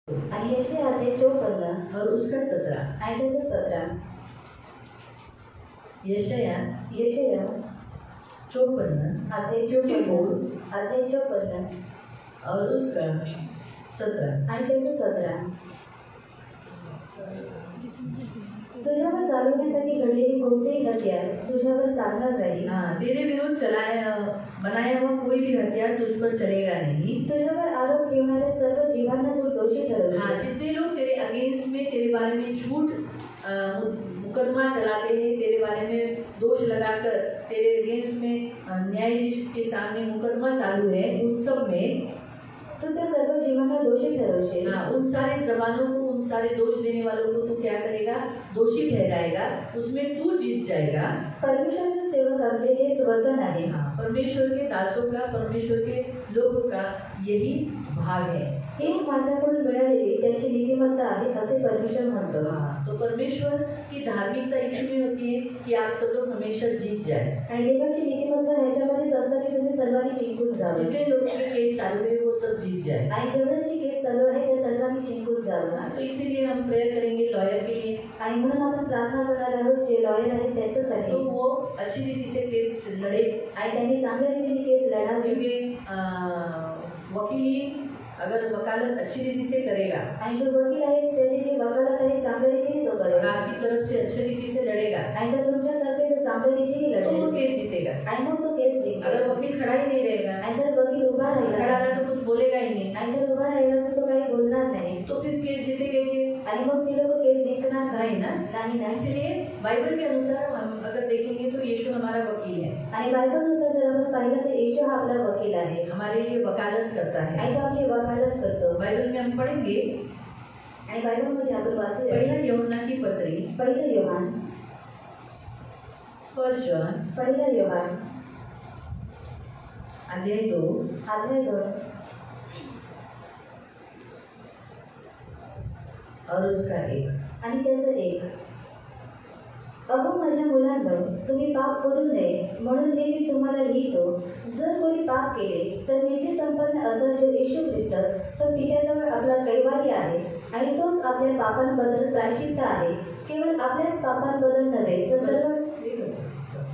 आणि यशया अध्याय 54 और उसका 17 आणि त्याचं 17. यशया यशया 54 अध्याय 54 और उसका 17 आणि त्याचं 17. तुझ्यावर चालवण्यासाठी घडलेली कोणतेही हत्यार तुझ्यावर चालला जाईल. तेरे विरुद्ध बनाया हुआ कोई भी हथियार तुझ पर चलेगा नहीं. तुझ्यावर आरोप ठेवणाऱ्या सर्व जीवांना तू दोषी ठरवशील. जितने लोग तेरे अगेंस्ट में तेरे बारे में झूठ मुकदमा चलाते हैं, तेरे बारे में दोष लगाकर तेरे अगेंस्ट में न्यायाधीश के सामने मुकदमा चालू है, उन सब में तू त्या सर्व जीवांना दोषी ठरवशील. उन सारे जबानों को, उन सारे दोष देने वालों को तू क्या करेगा? दोषी ठहराएगा. उसमें तू जीत जाएगा. परमेश्वराच्या सेवकांचे हेच वर्तन आहे. परमेश्वर के दासों का, परमेश्वर के लोगों का यही भाग है. हेच माझ्याकडून मिळालेली त्यांची नीतिमत्ता आहे असे परमेश्वर म्हणतो. तो परमेश्वर की धार्मिकता इसमें होती है कि आप सब लोग हमेशा जीत जाए. आणि देवाची नीतिमत्ता ह्याच्यामध्येच असतं की तुम्ही सर्वांनी जिंकून जावं. जितने लोगों के केस चालू है वो सब जीत जाए. आणि जेवढ्यांची केस चालू आहे त्या सर्वांनी जिंकून जावं. तो इसीलिए हम प्रेयर करेंगे लॉयर के लिए. आणि म्हणून आपण प्रार्थना करणार आहोत जे लॉयर आहेत त्यांच्यासाठी. तो वो अच्छी रीति से केस लड़े आणि त्यांनी चांगल्या रीतीने केस लढावी. क्योंकि वकील अगर वकालत अच्छी रीति से करेगा आणि जो वकील आहे त्याची जी वकालत आहे चांगल्या रीतीने तो करेगा. आपकी तरफ से अच्छी रीति से लड़ेगा आणि जर तुमच्या तर्फे तो चांगल्या रीतीने तो वो लढेल केस जीतेगा. आणि मग तो केस जिंकेल. अगर वकील खड़ा ही नहीं रहेगा, आणि जर वकील उभा राहिला खड़ा रहा तो कुछ बोलेगा ही नहीं, आणि जर उभा राहिला तर तो काही बोलणार नाही, तो फिर केस जीतेंगे आणि मग ती लोक केस जिंकणार नहीं ना. नाही ना. इसलिए बाइबल के अनुसार हम अगर देखेंगे तो यीशु हमारा वकील है. आणि बायबलनुसार जर आपण पाहिलं तर येशू हा आपला वकील आहे. हमारे लिए वकालत करता है. आणि तो आपली वकालत करतो. बाइबल में हम पढ़ेंगे आणि बायबलमध्ये आपण वाचूया पहला यूहन्ना की पत्री, पहिलं योहान, फर्स्ट जॉन पहिलं योहान अध्याय 2 अध्याय 2 और उसका 1. आणि त्याचं 1. अगो माझ्या मुलांनो, तुम्ही पाप करू नये म्हणून हे मी तुम्हाला लिहितो. जर कोणी पाप केले तर नीती संपन्न असा जो येशू ख्रिस्त तो पित्याजवळ आपला कैवारी आहे आणि तोच आपल्या पापांबद्दल प्रायश्चित्त आहे. केवळ आपल्याच पापांबद्दल नव्हे तर सर्व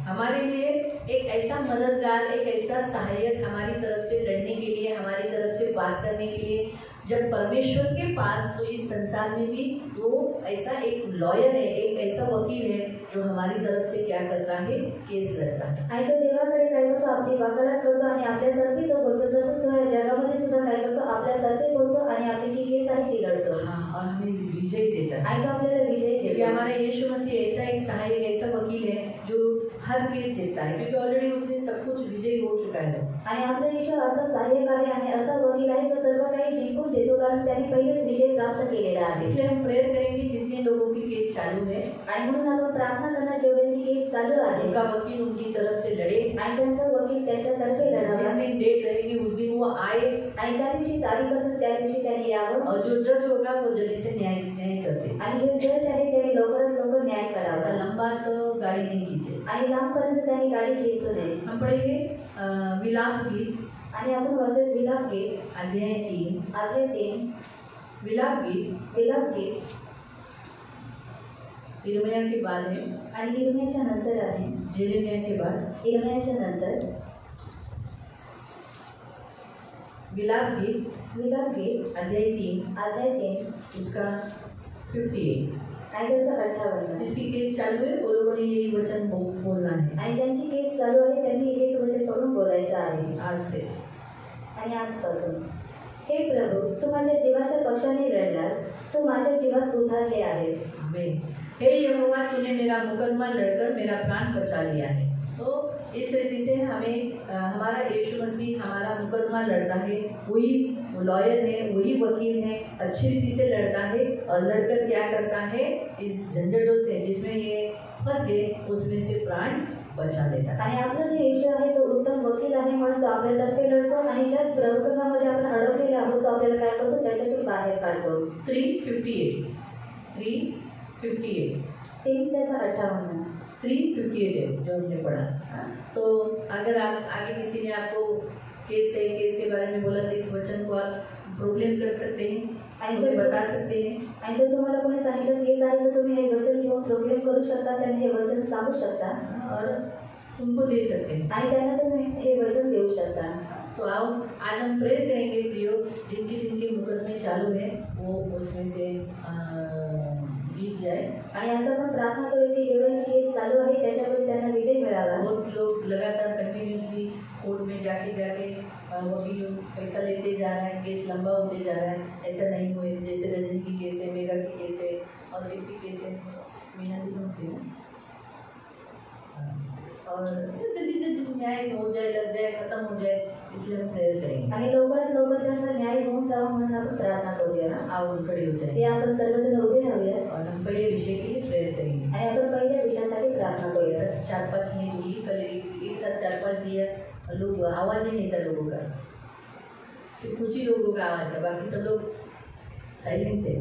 हमारे लिए एक ऐसा मददगार, एक ऐसा सहायक हमारी तरफ से लड़ने के लिए, हमारी तरफ से बात करने के लिए जब परमेश्वर के पास, तो इस संसार में भी वो ऐसा एक लॉयर है, एक ऐसा वकील है जो हमारी तरफ से क्या करता है? केस लड़ता है. आणि तो देवाकडे काय करतो? आपली वकालत करतो आणि आपल्यातर्फे तो बोलतो. तसंच तो या जगामध्ये सुद्धा काय करतो? आपल्यातर्फे बोलतो आणि आपली जी केस आहे ती लढतो. और हमें विजय देता है. आणि तो आपल्याला विजय क्योंकि देतो. हमारा यीशु मसीह ऐसा एक सहायक, ऐसा वकील है जो हर केस जीतता है, क्योंकि ऑलरेडी उसने सब कुछ विजय हो चुका है. आणि आपला येशू असा सहाय्यक आहे आणि असा वकील आहे तो सर्व काही जिंकून देतो कारण त्याने पहिलेच विजय प्राप्त केलेला आहे. इसलिए हम प्रेयर करेंगे जितने लोगों की केस चालू है, आणि म्हणून आपण प्रार्थना करणार जेवढ्यांची केस चालू आहे उनका वकील उनकी तरफ से लड़े. आणि त्यांचा वकील त्यांच्यातर्फे जिस लढावा. दिन डेट रहेगी उस दिन वो आए, आणि ज्या दिवशी तारीख असेल त्या दिवशी त्यांनी यावं. और जो जज होगा वो जल्दी से न्याय करते. आणि जो जज आहे त्याने लवकरात लवकर न्याय करावा. लंबा तो गाड़ी नहीं खींचे. आणि लांबपर्यंत त्यांनी गाडी खेचू नये. हम पढ़ेंगे विलाप गीत, आणि आपण वाचत विलाप गीत अध्याय 3. अध्याय 3 विलाप गीत विलाप गीत यिर्मयाह के बाद है, आणि यिर्मयाच्या नंतर आहे. जेरेमिया के बाद यिर्मयाच्या नंतर विलाप गीत विलाप गीत अध्याय 3 अध्याय 3 उसका 58. आणि त्याचा 58. जिसकी केस चालू है वो लोगों ने यही वचन बोलना है आणि ज्यांची केस चालू आहे त्यांनी हेच वचन करून बोलायचं आहे आज से. आणि आजपासून. हे प्रभू, तू माझ्या जीवाच्या पक्षाने लढलास, तू माझ्या जीवास उद्धारले आहेस. आमीन. हे यहोवा, तूने मेरा मुकदमा लड़कर मेरा प्राण बचा लिया है. तो इस रीति से हमें हमारा यीशु मसीह हमारा मुकदमा लड़ता है. वही लॉयर है, वही वकील है, अच्छी रीति से लड़ता है और लड़कर क्या करता है? इस झंझटों से जिसमें ये फंस गए उसमें से प्राण बचा लेता है. आणि आपला जे येशू आहे तो उत्तम वकील आहे म्हणून तो आपल्यातर्फे लढतो आणि ज्या प्रसंगामध्ये आपण अडकलेले आहोत तो आपल्याला काय करतो? त्याच्यातून बाहेर काढतो. 3:58 3:58 3 त्याचा 58 3:58 है जो हमने पढ़ा. तो अगर आप आगे किसी ने आपको केस के बारे में बोला तो इस वचन को आप प्रोक्लेम कर सकते हैं. तुम्हें बता सकते हैं। आणि जर तुम्हाला कोणी सांगितलं की आहे तर तुम्ही हे वचन घेऊन प्रोक्लेम करू शकता, त्यांना हे वचन सांगू शकता और तुमको दे सकते हैं आणि त्यांना तुम्ही हे वचन देऊ शकता। तो आओ आज हम प्रेयर करेंगे प्रियो, जिनके मुकदमे चालू है वो उसमें से जीत जाए। आणि आज आपण प्रार्थना करू की जेवढ्यांची केस चालू आहे त्याच्यावर त्यांना विजय मिळावा। बहुत लोग लगातार कंटिन्यूसली कोर्ट में जाके वकील पैसा लेते जा रहा है, केस लंबा होते जा रहा है। ऐसा नहीं हुए, जैसे रजनी की केस है, मेगा की केस है और किसकी केस है, मीना जी सुनते हैं और जल्दी से न्याय हो जाए, लग जाए, खत्म हो जाए, इसलिए हम प्रेयर करेंगे। आणि लवकरात लवकर त्यांचा न्याय होऊन जावा म्हणून आपण प्रार्थना करूया ना। आओ खड़े हो जाए ते आपण सर्वजण उभे राहूया और हम पहले विषय के लिए प्रेयर करेंगे। आणि आपण पहिल्या विषयासाठी प्रार्थना करूया। 4-5 नहीं हुई, कल एक साथ 4-5 दिया, लोग आवाज़ ही नहीं था लोगों का, सिर्फ कुछ ही लोगों का आवाज़ था, बाकी सब लोग साइलेंट थे।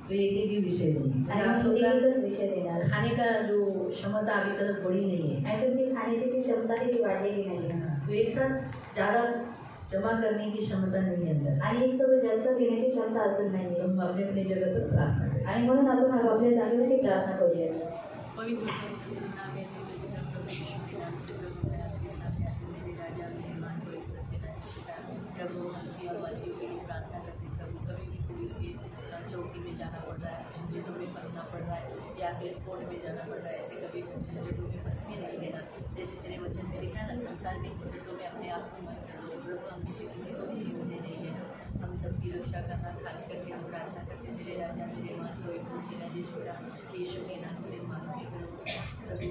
तो एक ही विषय नहीं, आप लोग का विषय देणार खाने का जो क्षमता अभी तक बड़ी नहीं है, आणि तुमची खाण्याची जी क्षमता आहे ती वाढलेली नाही। तो एक साथ ज़्यादा जमा करने की क्षमता नहीं है अंदर, आणि एक सोबत जास्त घेण्याची क्षमता अजून नाही। हम अपने अपने जगह पर प्रार्थना करें आणि म्हणून आपण आपल्या जागेवरती प्रार्थना करूया। पवित्र प्रभु वासियों के लिए प्रार्थना करते हैं। प्रभु कभी भी पुलिस की चौकी में जाना पड़ रहा है, झंझटों में फंसना पड़ रहा है, या फिर कोर्ट में जाना पड़ रहा है, ऐसे कभी झंझटों में फंसने नहीं देना। जैसे तेरे वचन में लिखा है ना, संसार के झंझटों में अपने आप को मत करो। प्रभु हमसे किसी को भी होने नहीं देना, हम सबकी रक्षा करना। खास करके हम प्रार्थना करते हैं मेरे राजा मेरे मान को एक दूसरे नजेश्वरा यीशु के नाम से मांगते हैं। कभी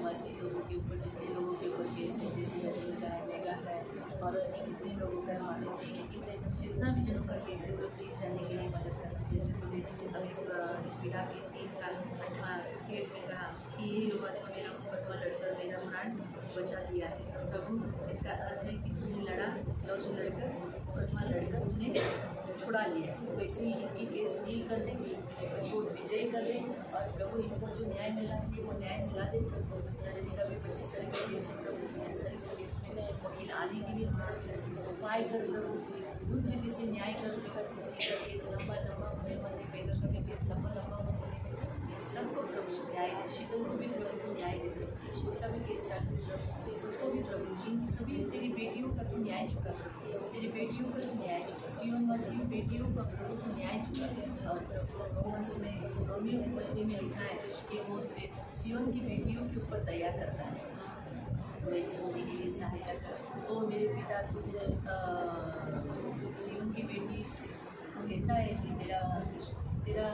वासी लोगों के ऊपर, जितने लोगों के ऊपर केस है, जैसे रजनी का है, मेगा का है और अन्य कितने लोगों का मालूम नहीं है, जितना भी जनों का केस है लोग जीत जाने के लिए मदद करना। जैसे तुम्हें अभी पीड़ा के 3 साल पेट में कहा कि ये युवा ने मेरा मुकदमा लड़कर मेरा प्राण बचा लिया है। प्रभु इसका अर्थ है कि तुमने लड़ा और तुम लड़कर मुकदमा लड़कर तुमने छुड़ा लिया। तो इसे इनकी केस डील कर दें, इनको विजय कर दें और प्रभु इनको जो न्याय मिलना चाहिए वो न्याय मिला दे। रजनी का भी 25 साल का केस है, प्रभु 25 साल के केस में वकील आने के लिए उपाय कर, प्रभु दूध रीति से न्याय कर, केस लंबा होने वाले बेगर का भी केस लंबा होने सबको प्रभु न्याय दे। शीतल को भी प्रभु न्याय दे, उसका भी केस चालू, उसको भी प्रभु इन सभी तेरी बेटियों का तू न्याय चुका, तेरी बेटियों का तू न्याय चुका, सियोन वासियों बेटियों का तू न्याय चुका। और रोमन्स में रोमियो की पत्री में लिखा है कि वो सियोन की बेटियों के ऊपर दया करता है, तो वैसे होने के लिए सहायता कर। तो मेरे पिता खुद सियोन की बेटी को कहता है कि तेरा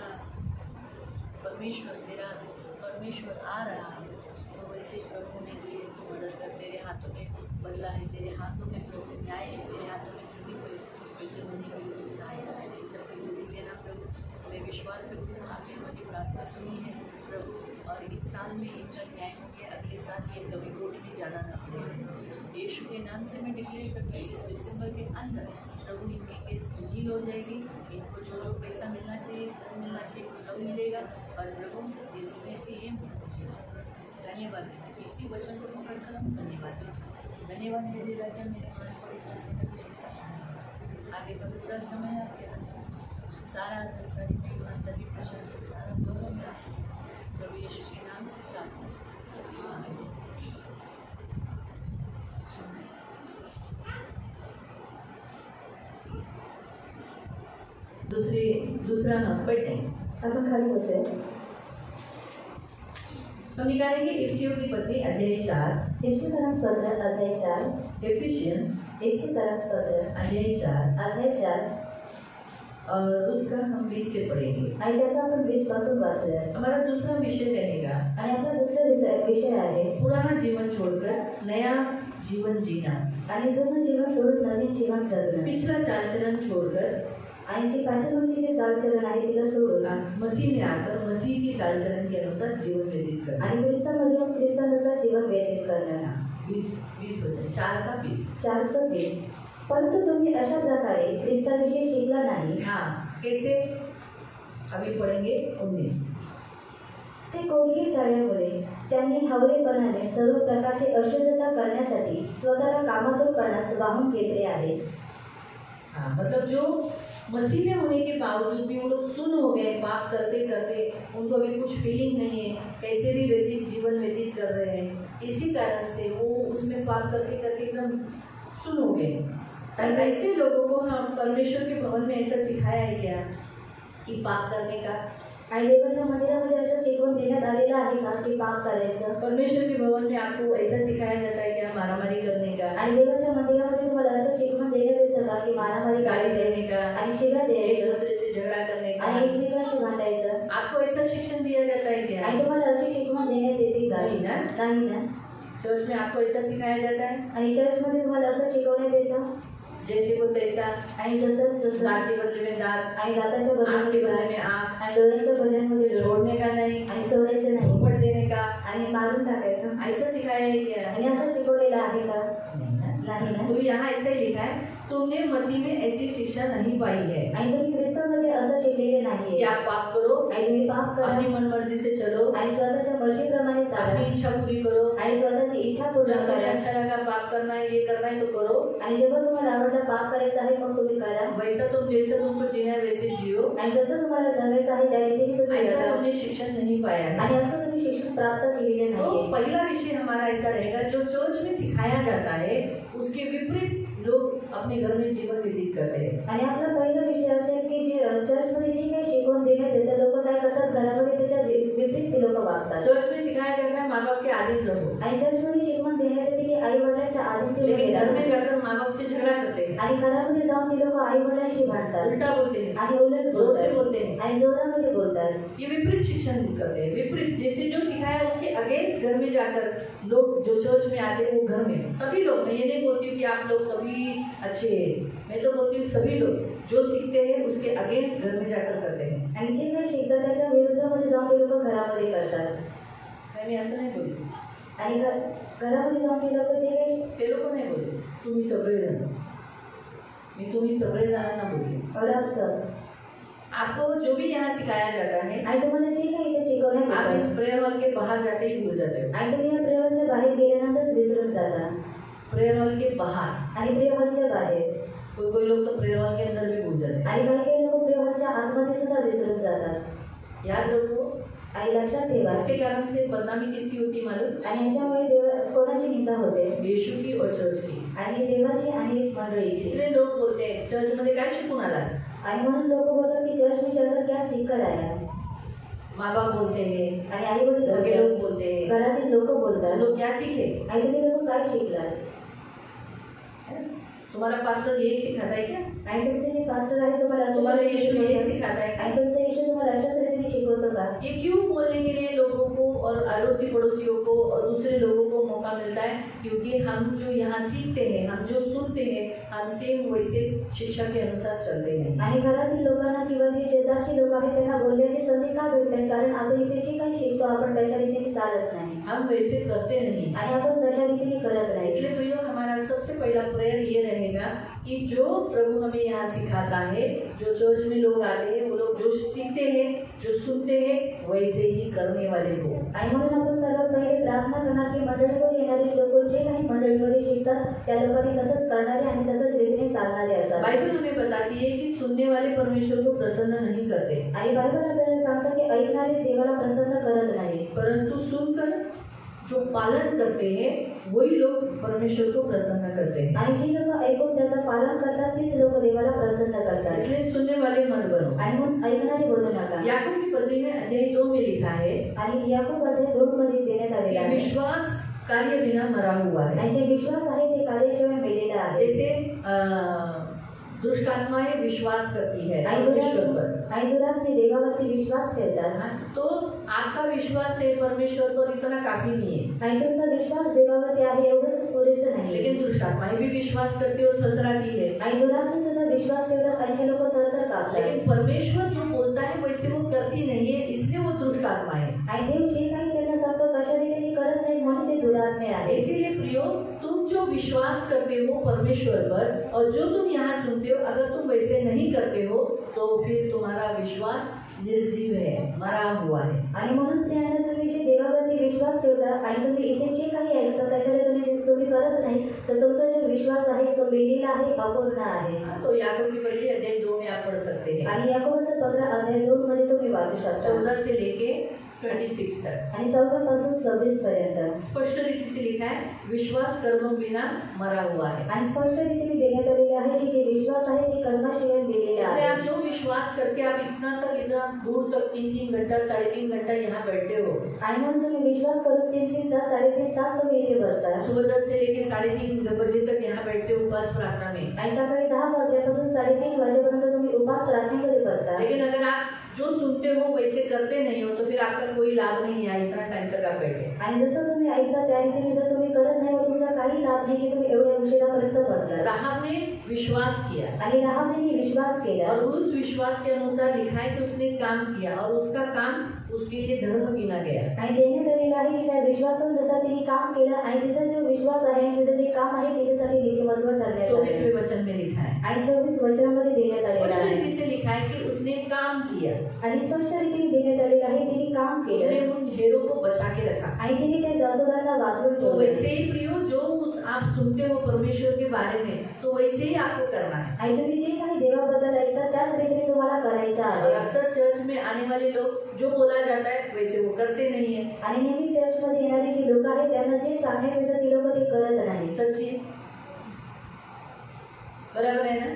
परमेश्वर आ रहा है, तो वैसे प्रभु होने के लिए मदद कर। तेरे हाथों में बदला है, तेरे हाथों में प्रभु न्याय है, तेरे हाथों में छुट्टी हुई, वैसे होने के लिए सहायता है। इन सबकी सुनी लेना प्रभु, मैं विश्वास करती हूँ आपने हमारी प्रार्थना सुनी है प्रभु, और इस साल में इनका न्याय हो गया, अगले साल ये कभी कोर्ट में जाना न पड़ेगा। यीशु के नाम से मैं डिक्लेयर करती हूँ इस दिसंबर के अंदर प्रभु इनकी केस डील हो जाएगी, इनको जो पैसा मिलना चाहिए, धन मिलना चाहिए, वो सब मिलेगा। और प्रभु इसमें से ये धन्यवाद, इसी वचन को पकड़कर हम धन्यवाद मेरे राजा मेरे मान आगे का पूरा समय आपके सारा सारी महिमा सभी प्रशंसा सारा दोनों में प्रभु यीशु के नाम से प्रार्थना। दूसरा हम पढ़ते हैं। आपण खाली बसे हम निकालेंगे इफिसियों की पत्री अध्याय 4, इफिसियंस पत्र अध्याय 4, एफिशियंस इफिसियंस पत्र अध्याय 4 और उसका हम 20 से पढ़ेंगे आणि त्याचा आपण 20 पासून वाचूया। हमारा दूसरा विषय रहेगा आणि आपला दुसरा विषय आहे पुराना जीवन छोड़कर नया जीवन जीना, आणि जुनं जीवन सोडून नवीन जीवन जगणं, पिछला चाल चलन छोड़कर आणि जी पाठीमागची जे चालचलन आहे तिला सोडून मसीह में आकर मसीह की चाल चलन के अनुसार जीवन व्यतीत करना, आणि ख्रिस्तानुसार जीवन व्यतीत करना। 20 वचन 4 का 20 4चं 20। परंतु तुम्ही अशा प्रकारे ख्रिस्ताविषयी शिकला नाही। हाँ कैसे, अभी पढ़ेंगे 19। ते कोणगी झाल्यामुळे त्यांनी हवरेपणाने सर्व प्रकारची अशुद्धता करण्यासाठी स्वतःला कामातूरपणास वाहून घेतले आहे। हाँ, मतलब जो मसीह में होने के बावजूद भी वो लोग सुन हो गए, पाप करते करते उनको अभी कुछ फीलिंग नहीं है, कैसे भी व्यतीत जीवन व्यतीत कर रहे हैं, इसी कारण से वो उसमें पाप करते करते एकदम सुन हो गए। ऐसे लोगों को हम परमेश्वर के भवन में ऐसा सिखाया है क्या कि पाप करने का? आणि देवाच्या मंदिरामध्ये असं शिकवून देण्यात आलेलं आहे का की पाप करायचं? परमेश्वर के भवन में आपको ऐसा सिखाया जाता है क्या मारामारी करने का? आणि देवाच्या मंदिरामध्ये तुम्हाला असं शिकवून देण्यात येतं का की मारामारी गाली करायचं देने का, आणि शिव्या एक द्यायचं दूसरे से झगड़ा करने का? आणि एकमेकांशी भांडायचं? आपको ऐसा शिक्षण दिया जाता है क्या? आणि तुम्हाला अशी शिकवण देण्यात येते का? नाही ना? नाही ना? चर्च में आपको ऐसा सिखाया जाता है? आणि चर्चमध्ये तुम्हाला असं शिकवण्यात येतं जैसे को तैसा, आणि जसं दांत के बदले में दांत, आणि दाताच्या आँख के बदल्यामध्ये बदले दात, में आँख, आणि डोळ्याच्या बदल्यामध्ये डोळे, छोड़ने का नहीं, आणि सोडायचं नाही ऊपर देने का, आणि मारून टाकायचं, ऐसा सिखाया है क्या? आणि असं शिकवलेलं आहे का? नहीं ना? नाही ना? तो यहाँ ऐसा ही लिखा है, तुमने मसीह में ऐसी शिक्षा नहीं पाई है आणि तुम्ही ख्रिस्तामध्ये असं शिकलेले कि नाहीये आप पाप करो, आणि तुम्ही पाप करा अपनी मन मर्जी से चलो, आणि स्वतःच्या मर्जीप्रमाणे चाला अपनी इच्छा पूरी करो, आणि स्वतःची इच्छा पूर्ण जब तुम्हें करा अच्छा लगा पाप करना है, ये करना है तो करो, आणि जेव्हा तुम्हाला आवडलं पाप करायचं आहे मग तुम्ही करा वैसा तुम जैसे तुमको जीना है वैसे जियो। आणि जसं तुम्हाला जगायचं आहे त्या रीतीने तुम्ही ऐसा जगा तुमने शिक्षण नहीं पाया है। आणि असं तुम्ही शिक्षण प्राप्त केलेले तो नाहीये। पहला विषय हमारा ऐसा रहेगा, जो चर्च में सिखाया जाता है उसके विपरीत लोग अपने घर में जीवन व्यतीत करते हैं। आणि आपला पहिला विषय असेल की जे चर्चमध्ये जे काही शिकवून देण्यात येतं लोक काय करतात घरामध्ये त्याच्या विपरीत ते लोक वागतात। चर्च में सिखाया जाता है माँ बाप के अधीन रहो, आणि चर्चमध्ये शिकवून देण्यात येते की आई वडिलांच्या अधीन ते लेकिन घर में लोक जाकर माँ बाप से झगड़ा करते हैं, आणि घरामध्ये जाऊन ते लोक आई वडिलांशी भांडतात उल्टा बोलते हैं, आणि उलट जोर से बोलते बोलतात हैं, आणि जोरामध्ये बोलतात। ये विपरीत शिक्षण करते हैं। विपरीत जैसे जो सिखाया उसके अगेंस्ट घर में जाकर लोग जो चर्च में आते हैं वो घर में सभी लोग, मैं ये नहीं बोलती हूँ कि आप लोग सभी अच्छे हैं, मैं तो बोलती हूँ सभी लोग जो सीखते हैं उसके अगेंस्ट घर में जाकर करते हैं। आणि जे काही शिकतात त्याच्या विरुद्धामध्ये जाऊन ते लोक घरामध्ये करतात मैं ऐसा नहीं बोलती, आणि घरामध्ये जाऊन ते लोक जे काही ते लोग नहीं बोलते तुम्ही सगळे जण, मैं तुम्ही सगळे जणांना बोलली। और आप सब आपको जो भी यहाँ सिखाया जाता है आणि तुम्हाला जे काही इथे शिकवण्यात आप येतं इस प्रेयर हॉल के बाहर जाते ही भूल जाते हो। आणि तुम्ही या प्रेयरच्या बाहेर गेल्यानंतर विसरून जाता प्रेयर हॉल के बाहर, आणि प्रेयर हॉलच्या बाहेर कोई कोई लोग तो प्रेयर हॉल के अंदर भी भूल जाते हैं। आणि काही काही लोक प्रेयर हॉलच्या आतमध्ये सुद्धा विसरून जातात। याद रखो, आणि लक्षात ठेवा इसके कारण से बदनामी किसकी होती मालूम? आणि याच्यामुळे कोणाची निंदा होते? यीशु की और चर्च की। आणि देवाची आणि मंडळीची। इसलिए लोग बोलते हैं चर्च मध्ये काय शिकून आलास? आणि म्हणून लोक बोलतात की चर्च में जाकर क्या सीख कर आया। माँ बाप बोलते हैं, आणि आई वडील घर के लोग बोलते हैं, घरातील लोक बोलतात लोग क्या सीखे? आणि तुम्ही लोक काय शिकलात? तुम्हारा पास्टर यही सिखाता है क्या? आणि तुमचे जे पास्टर आहे तुम्हाला तुम्हारा यीशु यही सिखाता है? आणि तुमचा यीशु तुम्हाला अशाच रीतीने शिकवतो का? ये क्यों बोलने के लिए लोगों को और अड़ोसी पड़ोसियों को और दूसरे लोगों को मौका मिलता है? क्योंकि हम जो यहाँ सीखते हैं, हम जो सुनते हैं, हम सेम वैसे शिक्षा के अनुसार चलते हैं। आणि घरातील लोकांना किंवा जे शेजारची लोक आहेत त्यांना बोलण्याची संधी का भेटते? कारण आपण इथे जे काही शिकतो आपण तशा रीतीने चालत नाही हम वैसे करते नहीं। आणि आपण तशा रीतीने करत नाही। इसलिए प्रियो हमारा सबसे पहला प्रेयर ये रहेगा कि जो प्रभु हमें यहाँ सिखाता है, जो चर्च में लोग आते हैं वो लोग जो सीखते हैं, जो सुनते हैं वैसे ही करने वाले हो। आणि म्हणून आपण सर्वात पहिले प्रार्थना करणार की मंडळीमध्ये येणारे लोक जे काही मंडळीमध्ये शिकतात त्या लोकांनी तसंच करणारे आणि तसंच रीतीने चालणारे असतात। बाइबल हमें बताती है कि सुनने वाले परमेश्वर को प्रसन्न नहीं करते, आणि बायबल आपल्याला सांगतं की ऐकणारे देवाला प्रसन्न करत नाही, परंतु सुनकर जो पालन करते हैं वही लोग परमेश्वर को प्रसन्न करते हैं। आणि जी लोक ऐकून त्याचं पालन करतात तीच लोक देवाला प्रसन्न करतात। इसलिए सुनने वाले मत बनो। आणि म्हणून ऐकणारे बनू नका। याकूब की पत्री में अध्याय 2 में लिखा है आणि याकूब अध्याय 2 मध्ये देण्यात आलेला कि आहे विश्वास कार्य बिना मरा हुआ है। आणि जे विश्वास आहे ते कार्याशिवाय मेलेला आहे। जैसे दुष्ट आत्माएं विश्वास करती है परमेश्वर पर, आणि दुरात्मे देवावरती विश्वास ठेवतात, तो आपका विश्वास है परमेश्वर पर इतना काफी नहीं है। आणि तुमचा विश्वास देवावरती आहे एवढंच पुरेसं नाही। लेकिन दुष्ट आत्माएं भी विश्वास करती और थरथराती है। आणि दुरात्मे सुद्धा विश्वास ठेवतात आणि हे लोक थरथर कापतात। लेकिन परमेश्वर जो बोलता है वैसे वो करती नहीं है, इसलिए वो दुष्ट आत्मा है। आणि देव जे काही त्यांना सांगतो तशा रीतीने करत नाही म्हणून ते दुरात्मे आहे। इसीलिए प्रियो, तुम जो विश्वास करते हो परमेश्वर पर और जो तुम यहाँ सुनते हो, अगर तुम वैसे नहीं करते हो तो फिर तुम्हारा विश्वास निर्जीव है, मरा हुआ है। आणि म्हणून त्याने तुम्ही जे देवावरती विश्वास ठेवता आणि तुम्ही इथे जे काही ऐकता त्याच्याने तुम्ही करत नाही, तर तुमचा जो विश्वास आहे तो मेलेला आहे, अपूर्ण आहे। तो याकूब की पहली अध्याय 2 में आप पढ़ सकते हैं। आणि याकोबाचा 15 अध्याय 2 मध्ये तुम्ही वाचू शकता। 14 से लेके 26 तक आणि 14 पासून 26 पर्यंत स्पष्ट रीति से लिखा है, विश्वास कर्मों बिना मरा हुआ है। आणि स्पष्ट रीतीने देण्यात आलेले आहे की जे विश्वास आहे ते कर्माशिवाय मेलेले इसलिए आहे। आप जो विश्वास करके आप इतना दूर तक 3-3 घंटा 3.5 घंटा यहाँ बैठे हो, आणि म्हणून तुम्ही विश्वास करून 3-3 तास 3.5 तास तुम्ही इथे बसता। सुबह 10 से लेके 3:30 बजे तक यहाँ बैठते हो उपवास प्रार्थना में। आणि सकाळी 10 वाजल्यापासून 3:30 वाजेपर्यंत तुम्ही उपास प्रार्थनेमध्ये बसता। लेकिन अगर आप जो सुनते हो वैसे करते नहीं हो तो फिर आपका कोई लाभ नहीं है इतना टाइम तक आप बैठे। आणि जसं तुम्ही ऐकता त्या रीतीने जर तुम्ही करत नाही तर तुमचा काही लाभ नाही की तुम्ही एवढ्या उशिरापर्यंत बसला। राहाब ने विश्वास किया आणि राहाबने विश्वास केला और उस विश्वास के अनुसार लिखा है कि उसने काम किया और उसका काम उसके लिए धर्म गिना गया। आणि देण्यात आलेलं आहे की त्या विश्वासानुसार तिने काम केलं आणि तिचा जो विश्वास आहे आणि तिचं जे काम आहे त्याच्यासाठी नीतिमत्व ठरण्यात आले। 24वें वचन में लिखा है आणि 24 वचनामध्ये देण्यात आलेलं स्पष्ट आहे रीति से लिखा है कि उसने काम किया, आणि स्पष्ट रीतीने देण्यात आलेलं आहे तिने काम उसने केलं उन ढेरों को बचा के रखा। आणि तिने त्या जासूदांना वाचवून तो ठेवलं। वैसे ही प्रियो जो आप सुनते हो परमेश्वर के बारे में तो वैसे ही आपको करना है। आणि तुम्ही जे काही देवाबद्दल ऐकता त्याच रीतीने तुम्हाला करायचं और आहे। अक्सर चर्च में आने वाले लोग जो बोला जाता है वैसे वो करते नहीं है। आणि नेहमी चर्चमध्ये येणारी जी लोक आहेत त्यांना जे सांगण्यात येतं ती लोक ते करत नाही। सच्ची बराबर है ना?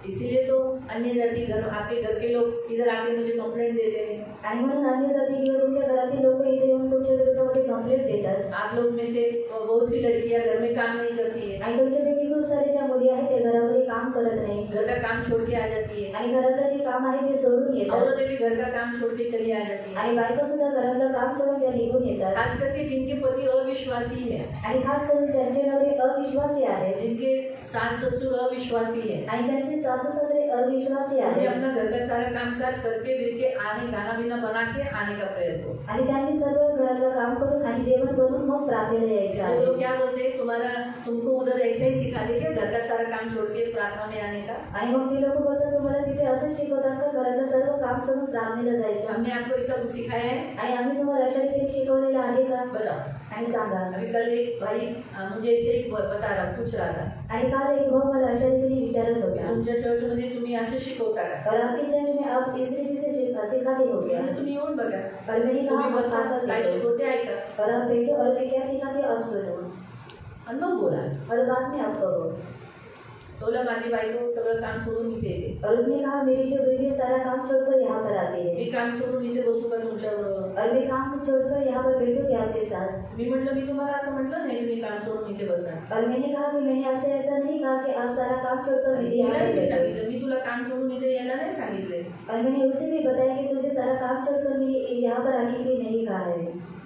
इसीलिए तो अन्य जाति घर आपके घर के लोग इधर आके मुझे कंप्लेंट देते हैं। आणि म्हणून अन्य जाती किंवा तुमच्या घरातील लोक इथे येऊन तुमच्या विरोधामध्ये कंप्लेंट देतात। आप लोग में से बहुत सी लड़कियां घर में काम नहीं करती है आणि तुमच्यापैकी खूप सारे ज्या मुली आहेत त्या घरामध्ये काम करत नाही घर का काम छोड़ के आ जाती है। आणि घरातलं जे काम आहे ते सोडून येतात औरतें भी घर का काम छोड़ के चली आ जाती है। आणि बायका सुद्धा घरातलं काम सोडून त्या निघून येतात। खास करके जिनके पति अविश्वासी है आणि खास करून ज्यांचे नवरे अविश्वासी आहेत, जिनके सास ससुर अविश्वासी है आणि ज्यांचे सासू सासरे अविश्वासी उन्हें आहेत अपना घर का सारा काम काज करके फिर के आने खाना पीना बना के आने का प्रयत्न हो। आणि त्यांनी सर्व घरातलं काम करून आणि जेवण बनवून मग प्रार्थनेला यायचं वो लोग आहे। क्या बोलते हैं, तुमको उधर ऐसे ही सिखा देंगे घर का सारा काम छोड़ के प्रार्थना में आने का। आणि मग ते लोक बोलतात तुम्हाला तिथे असंच शिकवतात का घरातलं सर्व काम सोडून प्रार्थनेला जायचं? हमने आपको ऐसा कुछ सिखाया है? आणि आम्ही तुम्हाला अशा रीतीने शिकवलेलं आहे का? बताओ। आणि सांगा। अभी कल एक भाई मुझे ऐसे ही बता रहा पूछ रहा था, आणि काल एक भाऊ मला अशा रीतीने विचारत होता, तुमच्या चर्च मध्ये तुम्ही असे शिकवता का? और आपके चर्च में आप इस रीति से सिखाते हो क्या? म्हणजे तुम्ही येऊन बघा, और मैंने कहा तुम्ही आप बसा आकर काय देखो, शिकवते ऐका। और आप बैठो और मैं क्या सिखाती हूँ आप सुनो, आणि मग बोला। और बाद में आप कहो। बोला माझी बायको सगळं काम सोडून इथे येते, और उसने कहा मेरी जो बीवी सारा काम छोड़कर यहाँ पर आती है, मी काम सोडून इथे बसू का तुमच्याबरोबर? और मैं काम छोड़कर यहाँ पर बैठूंगी आपके साथ। मी म्हटलं मी तुम्हाला असं म्हटलं नाही तुम्ही काम सोडून इथे बसा। और मैंने कहा कि मैंने आपसे ऐसा नहीं कहा कि आप सारा काम छोड़कर मेरे यहाँ तिला पर मी बैठो। सांगितलं मी तुला काम सोडून इथे यायला नाही सांगितले। और मैंने उसे भी बताया कि तुझे सारा काम छोड़कर मेरे यहाँ पर आने के लिए नहीं कहा है।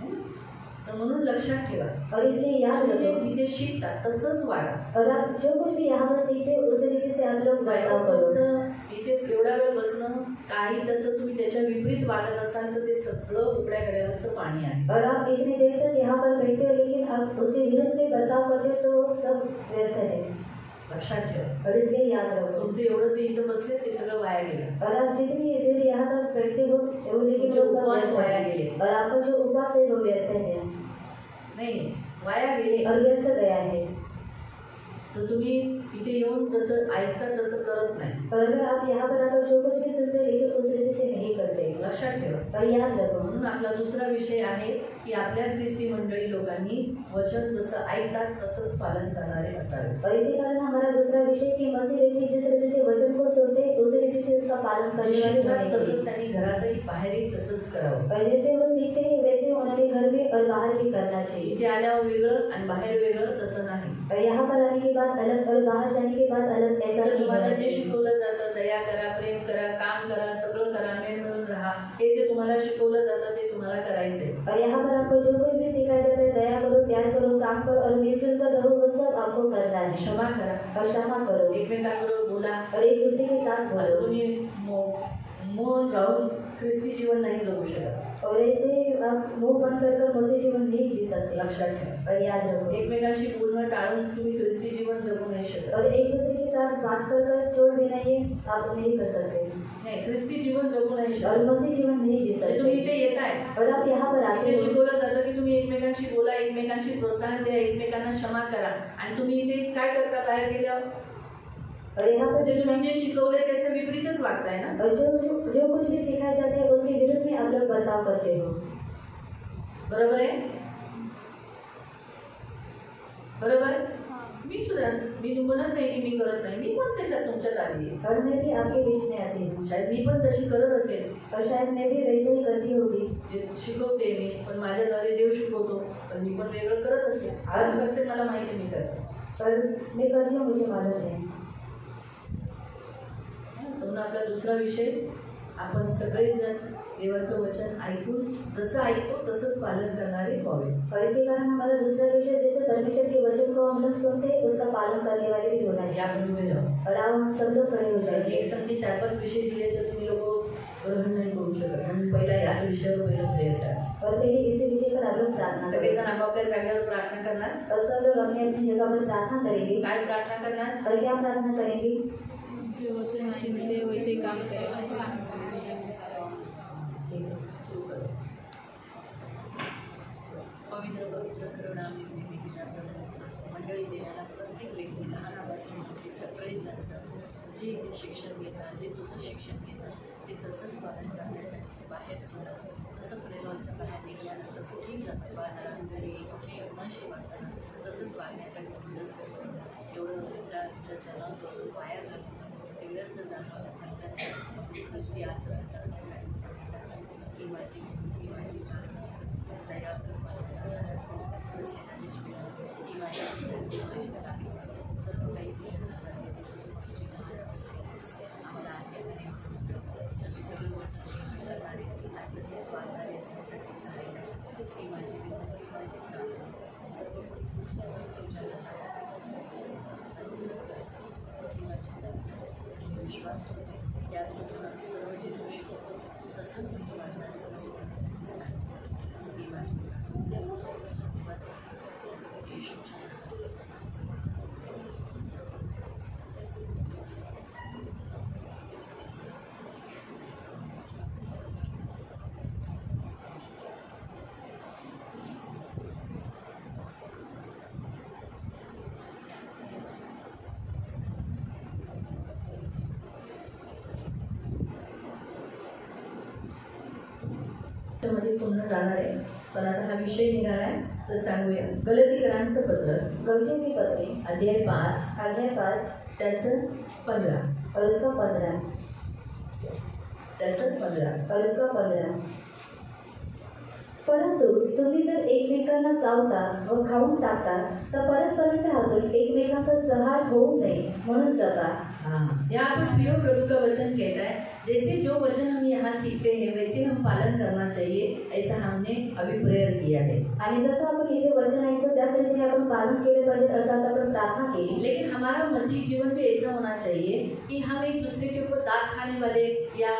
तर म्हणून लक्षात ठेवा, और इसलिए याद तुम्ही जे रखो, इथे शिकता तसंच वागा। और आप जो कुछ भी यहाँ पर सीखते हो उस रीति से आप लोग बर्ताव करो। तुमचं इथे एवढा वेळ बसणं काही तसं तुम्ही त्याच्या विपरीत वागत असाल तर ते सगळं उकड्या गड्यावरचं पाणी आहे। और आप इतनी देर तक यहाँ पर बैठते हो लेकिन आप उसके विरुद्ध में बर्ताव करते हो तो वो सब व्यर्थ है। लक्षात ठेवा, और इसलिए याद रखो, तुमचं एवढं जे इथं बसले ते सगळं वाया गेलं। और आप जितनी देर यहाँ तक बैठते हो वो लेकिन जो वो सब उपवास व्यर्थ वाया है। गेले। और आपका जो उपवास है वो व्यर्थ है, नाही वाया गेले। और व्यर्थ गया है। तर तुम्ही इथे येऊन जसं ऐकता तसं करत नाही। और अगर आप यहाँ पर आकर जो कुछ भी सुनते हो लेकिन उस रीति से नहीं करते। लक्षात ठेवा। और याद रखो, म्हणून आपला दुसरा विषय आहे की आपल्या ख्रिस्ती मंडळी लोकांनी वचन जसं ऐकतात तसंच पालन करणारे असावे। और इसी कारण हमारा दूसरा विषय कि मसीह व्यक्ति जिस रीति से वचन को सुनते उस रीति से उसका पालन करने वाले होने चाहिए। तसंच त्यांनी घरातही बाहेरही तसंच करावं। और जैसे वो सीखते हैं वैसे उन्होंने घर में और बाहर भी करना चाहिए। इथे आल्यावर वेगळं आणि बाहेर वेगळं तसं नाही। और यहाँ पर आने के बाद अलग और बाहर जाने के बाद अलग, ऐसा तर नहीं तुम्हाला होना जे चाहिए। शिकवलं जातं दया करा, प्रेम करा, काम करा, सगळं करा, मेळ मिळून राहा, हे जे तुम्हाला शिकवलं जातं ते तुम्हाला करायचंय। और यहाँ पर आपको जो कुछ भी सिखाया जाता है दया करो, प्यार करो, काम करो और मिलजुल कर रहो, वो सब आपको करना है। क्षमा करा, और क्षमा करो, एकमेकांबरोबर बोला। और एक दूसरे के साथ असं बोलो। तुम्ही मौन राहून ख्रिस्ती जीवन नहीं जगू शकत। और ऐसे आप मुंह बंद कर मसीह जीवन नहीं जी सकते। लक्षात ठेवा और याद रखो, एकमेकांशी बोलणं टाळून तुम्ही ख्रिस्ती जीवन जगू नाही शकत। और एक दूसरे के साथ बात कर छोड़ देना ये आप नहीं कर सकते। नाही, ख्रिस्ती जीवन जगू नाही शकत। और मसीह जीवन नहीं जी तुम्ही सकते। इथे येताय और आप यहाँ पर आते इथे हो, शिकवलं जातं की तुम्ही एकमेकांशी बोला, एकमेकांशी प्रोत्साहन द्या, एकमेकांना क्षमा करा, आणि तुम्ही इथे काय करता बाहेर गेल्यावर? और यहाँ पर जे तुम्ही जे शिकवले त्याच्या विपरीतच वागताय ना। और जो कुछ भी सिखाया जाता है उसके विरुद्ध में आप लोग बर्ताव करते हो। बरोबर आहे? बरोबर? मी सुद्धा मी म्हणत नाही की मी करत नाही, मी पण त्याच्यात तुमच्यात आली आहे। और मैं भी आपके बीच में आती हूँ, शायद मी पण तशी करत असेल, और शायद मैं भी वैसे ही करती होगी। जे शिकवते मी, पण माझ्याद्वारे देव शिकवतो, पण मी पण वेगळं करत असेल। आराम करते, मला माहिती मी करते, पर मैं करती हूँ, मुझे मालूम है। म्हणून आपला दुसरा विषय, आपण सगळेजण देवाचं वचन ऐकून जसं ऐकतो तसंच पालन करणारे व्हावे। और इसी कारण हमारा दूसरा विषय, जैसे परमेश्वर के वचन को हम लोग सुनते हैं उसका पालन करने वाले भी होना चाहिए। आपण उभे राहू। और अब हम सब लोग खड़े हो जाएंगे। एक संगती 4-5 विषय दिले तर तुम्ही लोक ग्रहण नाही करू शकत, म्हणून पहिला याच विषयावर पहिला प्रेयर करा। और पहले इसी विषय पर आप लोग प्रार्थना करें। सगळेजण आपापल्या जागेवर प्रार्थना करणार। और सब लोग अपनी अपनी जगह पर प्रार्थना करेंगे। काय प्रार्थना करणार? और क्या प्रार्थना करेंगे? जो वचन सुनते वैसे ही काम करें। सुरू करू। पवित्र पवित्र करुणामय मंडळी, देवाला प्रत्येक व्यक्ती लहानापासून मोठे सगळेजण जे इथे शिक्षण घेतात, जे तुझं शिक्षण घेतात ते तसंच पालन करण्यासाठी बाहेर सुद्धा तसं प्रेमाच्या बाहेर निघल्यानंतर कुठेही जातं, बाजारात घरी कुठेही कोणाशी वागताना तसंच वागण्यासाठी मदत करतं। एवढं मुलांच्या जन्मापासून वाया घालतं ते व्यर्थ जाणवलं असताना ख्रिस्ती आचरण करण्यासाठी सांगतात की माझी दया कर, सर्व काही आम्हाला सगळं वचन करणारे तसेच वागणारे असण्यासाठी सहाय्य ही माझी विनंती, माझी प्रार्थना सर्व विश्वास ठेवते। याचपासून आम्ही सर्व जे तू शिकवतो तसंच मी वागणार ही माझी मध्ये पूर्ण जाणार आहे, पण आता हा विषय निघाला आहे तर सांगूया। गलतीकरांचं पत्र, गलतियों की पत्री, अध्याय 5 त्याचं 15 और उसका 15 त्याचं 15 और उसका 15। परंतु तुम्ही जर एकमेकांना चावता व खाऊन टाकता तर परस्परांच्या हातून एकमेकांचा संहार होऊ नये म्हणून जगा। यहाँ पर प्रियो प्रभु का वचन कहता है, जैसे जो वचन हम यहाँ सीखते हैं वैसे हम पालन करना चाहिए, ऐसा हमने अभी प्रेयर किया है। आणि जसं आपण इथे वचन ऐकतो त्याच रीतीने आपण पालन केले पाहिजे असं आता आपण प्रार्थना केली। लेकिन हमारा मसीह जीवन भी ऐसा होना चाहिए कि हम एक दूसरे के ऊपर दांत खाने वाले या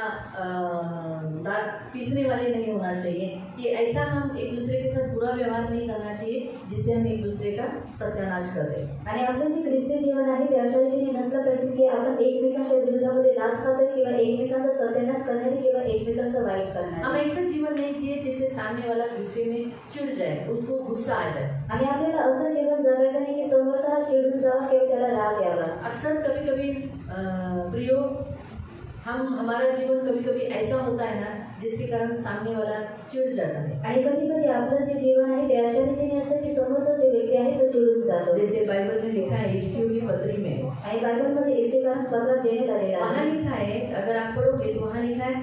दांत पीसने वाले नहीं होना चाहिए, कि ऐसा हम एक दूसरे के साथ बुरा व्यवहार नहीं करना चाहिए जिससे हम एक दूसरे का सत्यानाश कर दें। आणि आपलं जे ख्रिस्ती जीवन आहे ते अशा रीतीने नसलं पाहिजे की आपण एकमेकांच्या विरोधामध्ये दात खातो किंवा एकमेकांचा सत्यानाश करणारे किंवा एकमेकांचं वाईट करणारे। हम ऐसा जीवन नहीं जिए जिससे सामने वाला गुस्से में चिढ़ जाए, उसको गुस्सा आ जाए। आणि आपल्याला असं जीवन जगायचं नाही की समोरचा चिडून जावा किंवा त्याला राग यावा। अक्सर कभी कभी प्रियो हमारा जीवन कभी कभी ऐसा होता है ना जिसके कारण सामने वाला चिढ़ जाता है। आणि कधी कधी आपलं जे जीवन आहे ते अशा रीतीने असतं की समोरचा जो व्यक्ती आहे तो चिडून जातो। जैसे बाइबल में लिखा है इफ्सियों की पत्री में, आणि बायबलमध्ये इफिसियन्स पत्रात देण्यात आलेला वहाँ आहे। लिखा है, अगर आप पढ़ोगे तो वहाँ लिखा है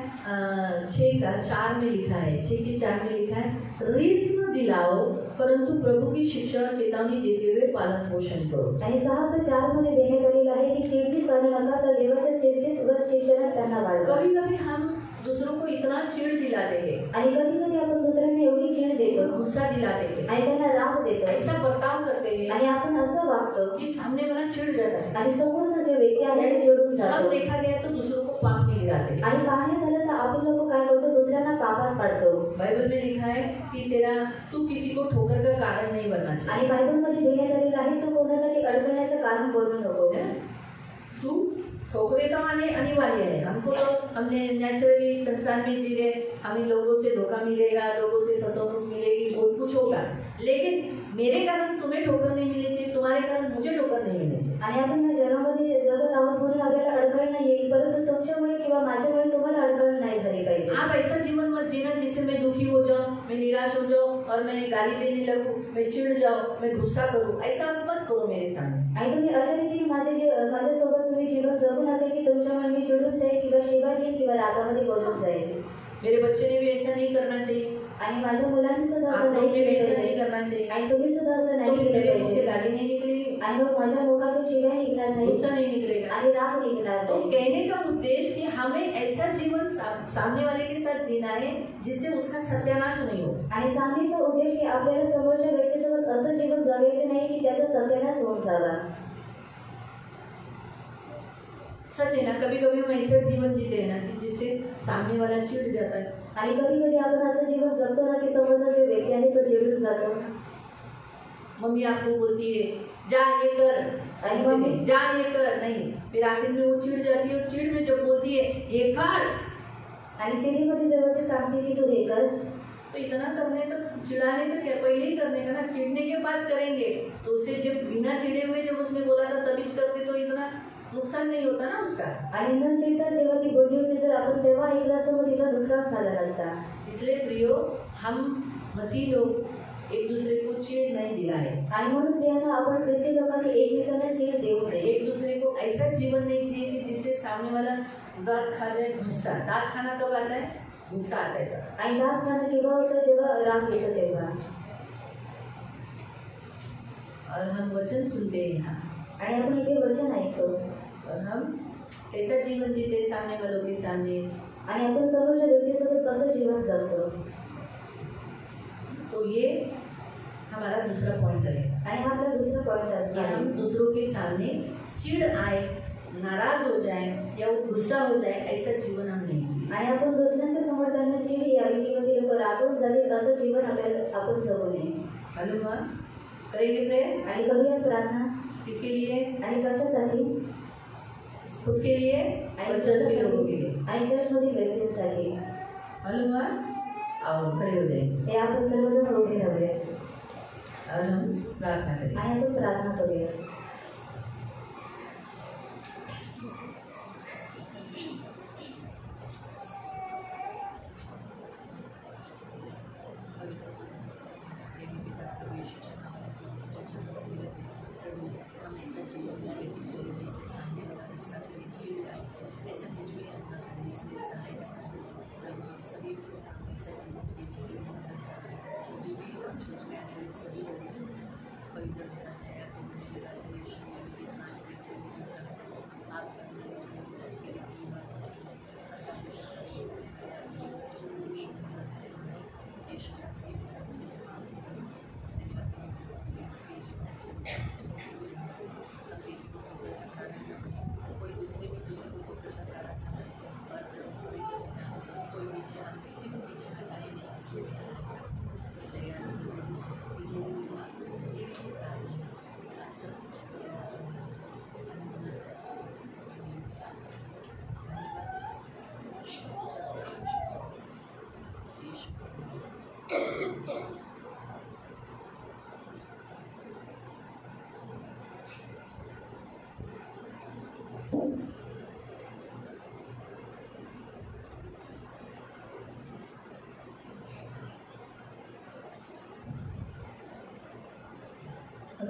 6:4 में लिखा है, 6:4 में लिखा है, रीस न दिलाओ परंतु प्रभु की शिक्षा और चेतावनी देते हुए पालन पोषण करो। आणि 6:4 मध्ये देण्यात आलेला आहे की चिडती सारे नका तर देवाच्या शिस्तीत व शिक्षणात त्यांना वाढवा। कभी कभी हम दूसरों को इतना चिढ़ दिलाते हैं, आणि कधी कधी आपण दुसऱ्यांना एवढी चिड देतो, गुस्सा दिलाते हैं, आणि त्यांना राग देतो, ऐसा बर्ताव करते हैं आणि आपण असं वागतो कि सामने वाला चिढ़ जाता है। आणि समोरचा जो व्यक्ती आहे तो चिडून हम जातो। देखा गया तो दूसरों को पाप नहीं गिराते हैं, आणि पाहण्यात आलं तर तू किसी को ठोकर का कारण नहीं बनना चाहिए। आणि बायबलमध्ये देण्यात आलेलं आहे तू कोणासाठी अडकण्याचं कारण बनू नको। तू ठोकरे तो आने अनिवार्य है। हमको तो हमने नेचुरली संसार में जी रहे, हमें लोगों से धोखा मिलेगा, लोगों से फसौनुक मिलेगी, बहुत कुछ होगा, लेकिन मेरे कारण तुम्हें ठोकर नहीं मिलनी चाहिए, तुम्हारे कारण मुझे ठोकर नहीं मिलनी चाहिए। आणि आपण या जगामध्ये जगत आहोत म्हणून आपल्याला अडचण नाही येईल, परंतु तुमच्यामुळे किंवा माझ्यामुळे तुम्हाला अडचण नाही झाली पाहिजे। आप ऐसा जीवन मत जीना जिससे मैं दुखी हो जाऊं, मैं निराश हो जाऊं और मैं गाली देने लगूं, मैं चिढ़ जाऊं, मैं गुस्सा करूं, ऐसा मत करो मेरे सामने। आणि तुम्ही अशा रीतीने माझ्यासोबत तुम्ही जीवन जगू नका की तुमच्यामुळे मी चिडून जाईल किंवा शिवा देईल किंवा रागामध्ये बोलून जाईल। मेरे बच्चे ने भी ऐसा नहीं करना चाहिए आणि माझ्या मुलांनी सुद्धा असं नहीं नाही करना चाहिए आणि तुम्ही सुद्धा असं नाही केलं पाहिजे। गाली नहीं निकलेगी आणि मग माझ्या मुखातून शिव्या निघणार नाही, गुस्सा नहीं निकलेगा आणि राग निघणार तो नाही। कहने का उद्देश्य कि हमें ऐसा जीवन सामने वाले के साथ जीना है जिससे उसका सत्यानाश नहीं हो। आणि सांगण्याचा उद्देश की आपल्याला समोरच्या व्यक्तीसोबत असं जीवन जगायचं नाही की त्याचा सत्यानाश होऊन जावा। सच है ना, कभी कभी हम ऐसा जीवन जीते हैं ना कि जिससे सामने वाला चिढ़ जाता है। आणि कधी कधी आपण असं जीवन जगतो ना की समोरचा जो व्यक्ती आहे तो चिडून जातो। मम्मी आपको बोलती है जा ये कर, अरे मम्मी जा ये कर, नहीं, फिर आखिर में वो चिढ़ जाती है और चिढ़ में जब बोलती है ये कर, आणि चिडीमध्ये जेव्हा ते सांगते की तू हे कर, तो इतना करने तक चिढ़ाने तक क्या, पहले ही करने का ना, चिढ़ने के बाद करेंगे तो उसे जब बिना चिढ़े हुए जब उसने बोला था तभी करते तो इतना नुकसान नहीं होता ना उसका। आणि न चिडता जेव्हा ती बोलली होती जर आपण तेव्हा ऐकलं असतं मग तिचा नुकसान झाला नसता। इसलिए प्रियो, हम मसीह लोग एक दूसरे को चिढ़ नहीं दिलाए, आणि म्हणून प्रियांनो आपण ख्रिस्ती लोकांनी एकमेकांना चिड देऊ नये। एक दूसरे को ऐसा जीवन नहीं चाहिए कि जिससे सामने वाला दांत खा जाए। गुस्सा, दांत खाना कब आता है? गुस्सा आता है तब। आणि राग खाणं केव्हा होतं? जेव्हा राग येतो तेव्हा। और हम वचन सुनते हैं यहाँ, आणि आपण इथे वचन ऐकतो और हम कैसा जीवन जीते सामने वालों के सामने, आणि आपण समोरच्या व्यक्तीसोबत कसं जीवन जगतो। तो ये हमारा दूसरा पॉइंट रहेगा। आणि हा आपला दुसरा पॉइंट कि आहे हम दूसरों के सामने चिढ़ आए, नाराज हो जाए या वो गुस्सा हो जाए, ऐसा जीवन हम नहीं जिए। आणि आपण दुसऱ्यांच्या समोर त्यांना चिड यावी किंवा ते लोक रागवून झाले असं जीवन आपल्याला आपण जगू नये। मालूम हुआ? करेंगे प्रेयर? आणि करूया प्रार्थना। किसके लिए? आणि कशासाठी? खुद के लिए और चर्च के लोगों के लिए। आणि चर्चमधील व्यक्तींसाठी। मालूम हुआ? आओ खड़े हो जाए हे आपण सर्वजण उभे राहूया और हम प्रार्थना करें। आणि आपण प्रार्थना करूया।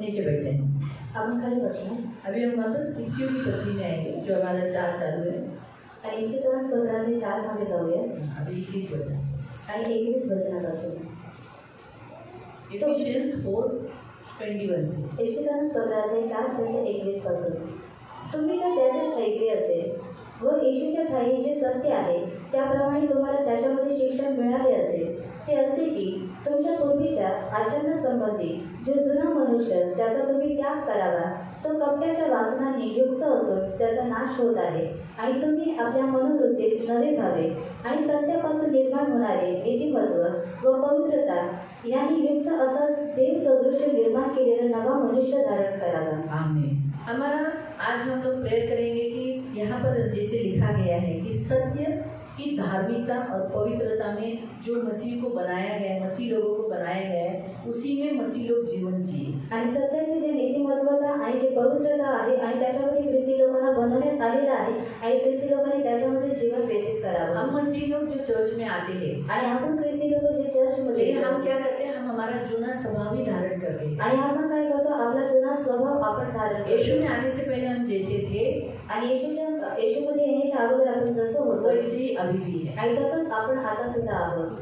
नीचे बैठते हैं। आपण खाली बसू। अभी हम वापस इफ्सियों की पत्री में आएंगे जो हमारा 4 चालू है। आणि इथे तर स्तोत्राचे 4 मध्ये जाऊया अभी 21 वचन आणि 21 वचनापासून। इफिशियंस 4:21 से। इथे तर स्तोत्राचे 4:21 पासून। तुम्ही तर त्याचेच ऐकले असेल व येशूच्या ठायी जे सत्य आहे त्याप्रमाणे तुम्हाला त्याच्यामध्ये शिक्षण मिळाले असेल ते असे की तुमच्या पूर्वीच्या आचरणासंबंधी जो जुना मनुष्य त्याचा तुम्ही त्याग करावा तो कपड्याच्या वासनांनी युक्त असून त्याचा नाश होत आहे आणि तुम्ही आपल्या मनोवृत्तीत नवे भावे आणि सत्यापासून निर्माण होणारे नीतिमत्व व पवित्रता यांनी युक्त असा देव सदृश्य निर्माण केलेला नवा मनुष्य धारण करावा। आमीन। हमारा आज हम लोग प्रेयर करेंगे कि यहाँ पर जैसे लिखा गया है कि सत्य की धार्मिकता और पवित्रता में जो मसीह को बनाया गया है, मसीह लोगों को बनाया गया है, उसी में मसीह लोग जीवन जिए। आणि सत्याचे जे नीतिमत्वता आणि जे पवित्रता आहे आणि त्याच्यामध्ये ख्रिस्ती लोकांना बनवण्यात आलेलं आहे आणि ख्रिस्ती लोकांनी त्याच्यामध्ये जीवन व्यतीत करावं। हम मसीह लोग जो चर्च में आते हैं आणि आपण ख्रिस्ती लोक जे चर्च मध्ये लेकिन हम क्या करते हैं, हम हमारा जुना स्वभाव ही धारण करते हैं। आणि आपण काय करतो, आपला जुना स्वभाव आपण धारण करतो। यीशु में आने से पहले हम जैसे थे आणि येशूमध्ये येण्याच्या अगोदर आपण जसं होतो वैसे ही अभी भी है। आणि तसंच आपण आता सुद्धा आहोत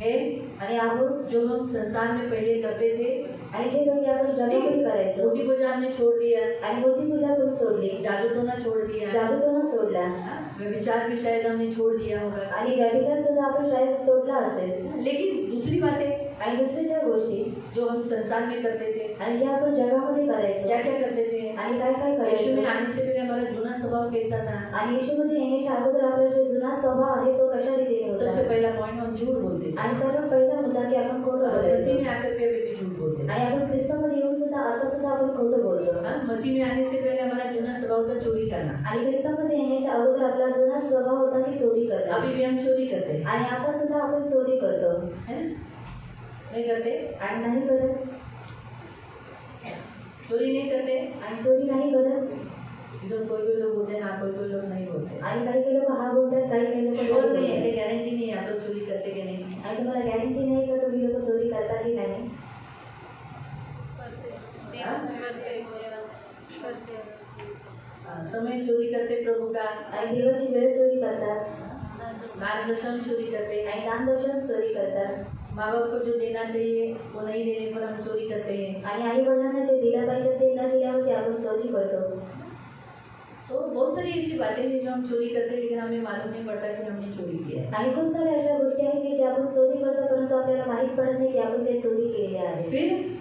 है आणि आहोत। जो हम संसार में पहले करते थे आणि जे काही आपण जगामध्ये करायचो, मूर्ति पूजा हमने छोड़ दिया, आणि मूर्ती पूजा पण सोडली, जादू टोना छोड़ दिया, जादूटोना सोडला, व्यभिचार भी शायद हमने छोड़ दिया होगा, आणि व्यभिचार सुद्धा आपण शाळेत सोडला असेल। लेकिन दूसरी बातें आणि दुसरीच्या गोष्टी जो हम संसार में करते थे, आणि जे आपण जगामध्ये करायचो, क्या क्या करते थे, आणि काय काय यीशु में करायचो, आने से पहले हमारा जुना स्वभाव कैसा था। आणि येशूमध्ये येण्याच्या अगोदर आपला जो जुना स्वभाव आहे तो कशा रीतीने सबसे होता। पहला पॉइंट हम झूठ बोलते थे, आणि सर्वात पहिला मुद्दा की आपण खोटं और बोलायचो, मसीह में आकर के अभी भी झूठ बोलते हैं। आणि आपण ख्रिस्तामध्ये येऊन सुद्धा आता सुद्धा आपण खोटं बोलतो। हाँ, मसीह में आने से पहले हमारा जुना स्वभाव था चोरी करना, आणि ख्रिस्तामध्ये येण्याच्या अगोदर आपला जुना स्वभाव होता की चोरी करणे, अभी भी हम चोरी करते हैं, आणि आता सुद्धा आपण चोरी करतो, है ना? नहीं करते, आणि नाही करत, चोरी नहीं करते। आणि चोरी नाही करत, इधर कोई कोई लोग बोलते हैं, हाँ कोई कोई लोग नहीं बोलते। आणि काही काही लोक हा बोलतात, काही काही लोक श्योर नहीं है, गारंटी नहीं है आप लोग चोरी करते कि नहीं। आणि तुम्हाला गॅरंटी नाही का तुम्ही लोक चोरी करता की नाही। समय चोरी करते प्रभु का, आणि देवाची वेळ चोरी करतात, मार्गदर्शन चोरी करते, आणि दानदर्शन चोरी करतात, माँ बाप को जो देना चाहिए वो नहीं देने पर हम चोरी करते हैं। आणि आई वडिलांना जे दिलं पाहिजे ते न दिल्यावर ते आपण चोरी करतो। तो बहुत सारी ऐसी बातें हैं जो हम चोरी करते हैं लेकिन हमें मालूम नहीं पड़ता कि हमने चोरी किया है। आणि खूप साऱ्या अशा गोष्टी आहेत की जे आपण चोरी करतो परंतु आपल्याला माहीत पडत नाही की आपण ते चोरी केलेले आहे। फिर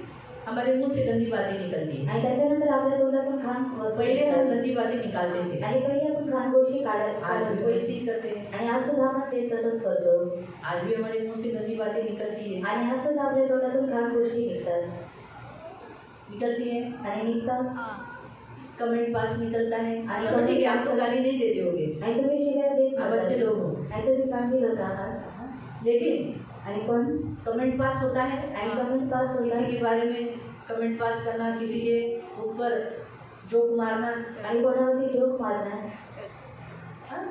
हमारे मुंह से गंदी बातें निकलती हैं। आणि त्याच्यानंतर आपल्या तोंडातून घाण वस्तू पहले हम निघतात। गंदी बातें निकालते थे, आणि पहिले आपण घाण गोष्टी आज भी काढत वही चीज करते हैं। आणि आज सुद्धा आपण ते तसंच करतो। आज भी हमारे मुंह से गंदी बातें निकलती है, आणि आज सुद्धा आपल्या तोंडातून घाण गोष्टी निघतात निकलती है। आणि निघतात, कमेंट पास निकलता है। आणि मतलब ठीक है, आप comment लोग गाली नहीं देते होगे, आणि तुम्ही शिव्या देत आप अच्छे लोग हो, आणि तुम्ही चांगली लोक आहात, लेकिन आणि पण कमेंट पास होता है, आणि कमेंट पास होतात, किसी के बारे में कमेंट पास करना, किसी के ऊपर जोक मारना, आणि कोणावरती जोक मारणार। हाँ?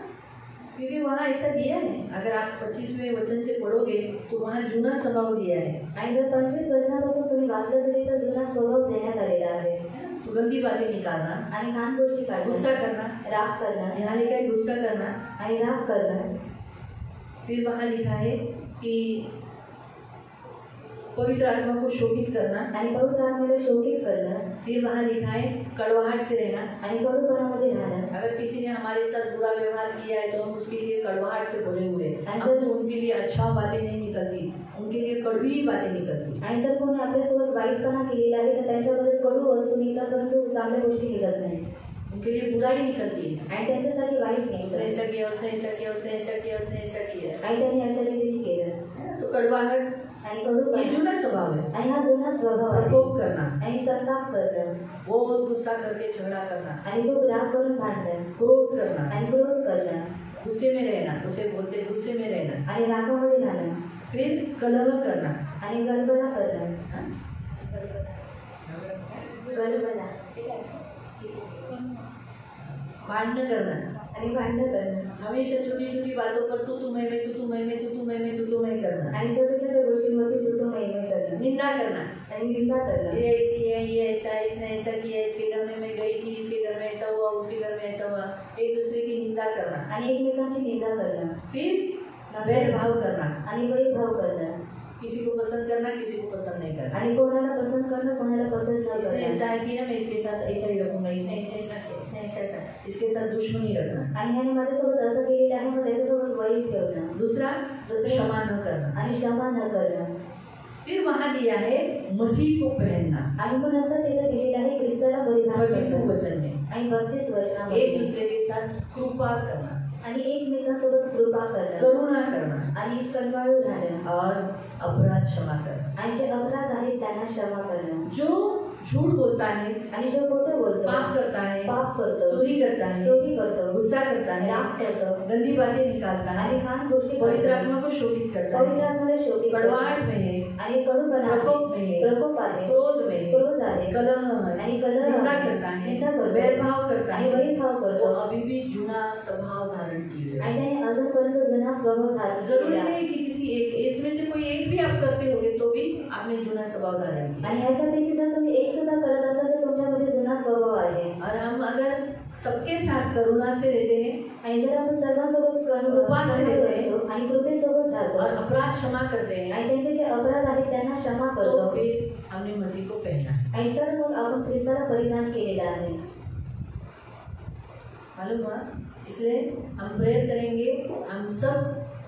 क्योंकि वहाँ ऐसा दिया है, अगर आप 25वें वचन से पढ़ोगे तो वहाँ जुना स्वभाव दिया है। आणि जर 25 वर्षांपासून तुम्ही वाचलं तरी तर जुना स्वभाव देण्यात आलेला आहे। तो गंदी बातें निकालना, आणि घाण गोष्टी गुस्सा काढणं, करना, राग करणं, यहाँ लिखा है गुस्सा करना। आणि राग करणं। फिर वहाँ लिखा है कि पवित्र आत्मा को शोभित करना। आणि पवित्र आत्मेला शोकित करणं। फिर वहाँ लिखा है कड़वाहट से रहना। आणि कडूपणामध्ये राहणं। अगर किसी ने हमारे साथ बुरा व्यवहार किया है तो हम उसके लिए कड़वाहट से बोले हुए हैं, And हम तो उनके लिए अच्छा बातें नहीं निकलती, उनके लिए कड़वी ही बातें निकलती। आणि जर कोणी आपल्यासोबत वाईटपणा केलेला आहे तर त्यांच्याबद्दल कडू वस्तू निघतात परंतु चांगल्या गोष्टी निघत नाही, उनके लिए बुराई निकलती है। आणि त्यांच्यासाठी वाईट नाही। उसने ऐसा किया, उसने ऐसा किया, उसने ऐसा किया, उसने ऐसा किया, आणि त्यांनी अशा रीतीने केलं। तो कड़वाहट आणि ये कडूपणा जुना स्वभाव है। आणि हा जुना स्वभाव आहे। प्रकोप करना, आणि संताप करणं, बहुत गुस्सा करके झगड़ा करना, आणि खूप राग करून भांडणं, क्रोध करना, आणि क्रोध करणं, गुस्से में रहना, उसे बोलते गुस्से में रहना। आणि रागामध्ये राहणं, फिर कलह करना, आणि गडबडा करणं। हाँ? गडबडा भांडण करना, आणि भांडण करणं, हमेशा छोटी छोटी बातों पर तू मैं में, तू मैं में, तू मैं में, तू मैं करना, आणि छोट्या छोट्या गोष्टींमध्ये तू मैं करणं, निंदा करना, आणि निंदा करणं। ये ऐसी है, ये ऐसा है, इसने ऐसा किया, इसके घर में मैं गई थी, इसके घर में ऐसा हुआ, उसके घर में ऐसा हुआ, एक दूसरे की निंदा करना। आणि एकमेकांची निंदा करणं, फिर भेदभाव करना, आणि वैरभाव करणं, किसी को पसंद करना, किसी को पसंद नहीं करना। आणि कोणाला पसंत करणं, कोणाला पसंत न इसने करणं. ऐसा है कि ना मैं इसके साथ ऐसा ही रखूंगा, इसने ऐसा ऐसा किया, इसने ऐसा ऐसा, इसके साथ दुश्मनी रखना। आणि ह्याने माझ्यासोबत असं केलेलं आहे, मग त्याच्यासोबत वैर ठेवणं. दूसरा क्षमा न करना। आणि क्षमा न करणं. फिर वहां दिया है मसीह को पहनना। आणि मग नंतर तिथे दिलेलं आहे ख्रिस्ताला परिधान 32 करणं. वचन में आणि 32 वचनामध्ये एक दूसरे के साथ कृपा करना, आणि एकमेकांसोबत कृपा करणं करुणा करना आणि कनवाळू राहणं और अपराध क्षमा करना। आणि जे अपराध आहेत त्यांना क्षमा करणं. जो झूठ बोलता है, आणि जे खोटं बोलतो, पाप करता है, पाप करतो, चोरी करता है, चोरी करतो, गुस्सा करता है, राग करतो, गंदी बातें निकालता आणि है, घाण गोष्टी पवित्र करतो, आत्मा को शोषित करता पवित्र है, आत्म्याला शोषित करतो, कड़वाहट में है, आणि कडूपणा आहे, प्रकोप में है, प्रकोप आहे, क्रोध में है, क्रोध आहे, कलह है, आणि कलह निंदा आहे, करता है, निंदा करतो, वैरभाव करता आणि है, वैरभाव वो करतो, अभी भी जुना स्वभाव धारण किए आणि हुए है। त्याने अजूनपर्यंत जुना स्वभाव धारण जरूरी केलेला नहीं आहे. कि किसी एक इसमें से कोई एक भी आप करते होगे तो भी आपने जुना स्वभाव धारण किया। आणि ह्याच्यापैकी जर तुम्ही एक सुद्धा करत असाल तर तुमच्यामध्ये जुना स्वभाव आहे. और हम अगर सबके साथ करुणा से रहते हैं आणि जर आपण सर्वांसोबत कृपा से रहते हैं असतो आणि कृपेसोबत राहतो और अपराध क्षमा करते हैं, आणि त्यांचे जे अपराध आहेत त्यांना क्षमा तो करतो, फिर हमने मसीह को पहना है। आणि तर मग आपण ख्रिस्ताला परिधान केलेला आहे. मालूम हुआ? इसलिए हम प्रेयर करेंगे, हम सब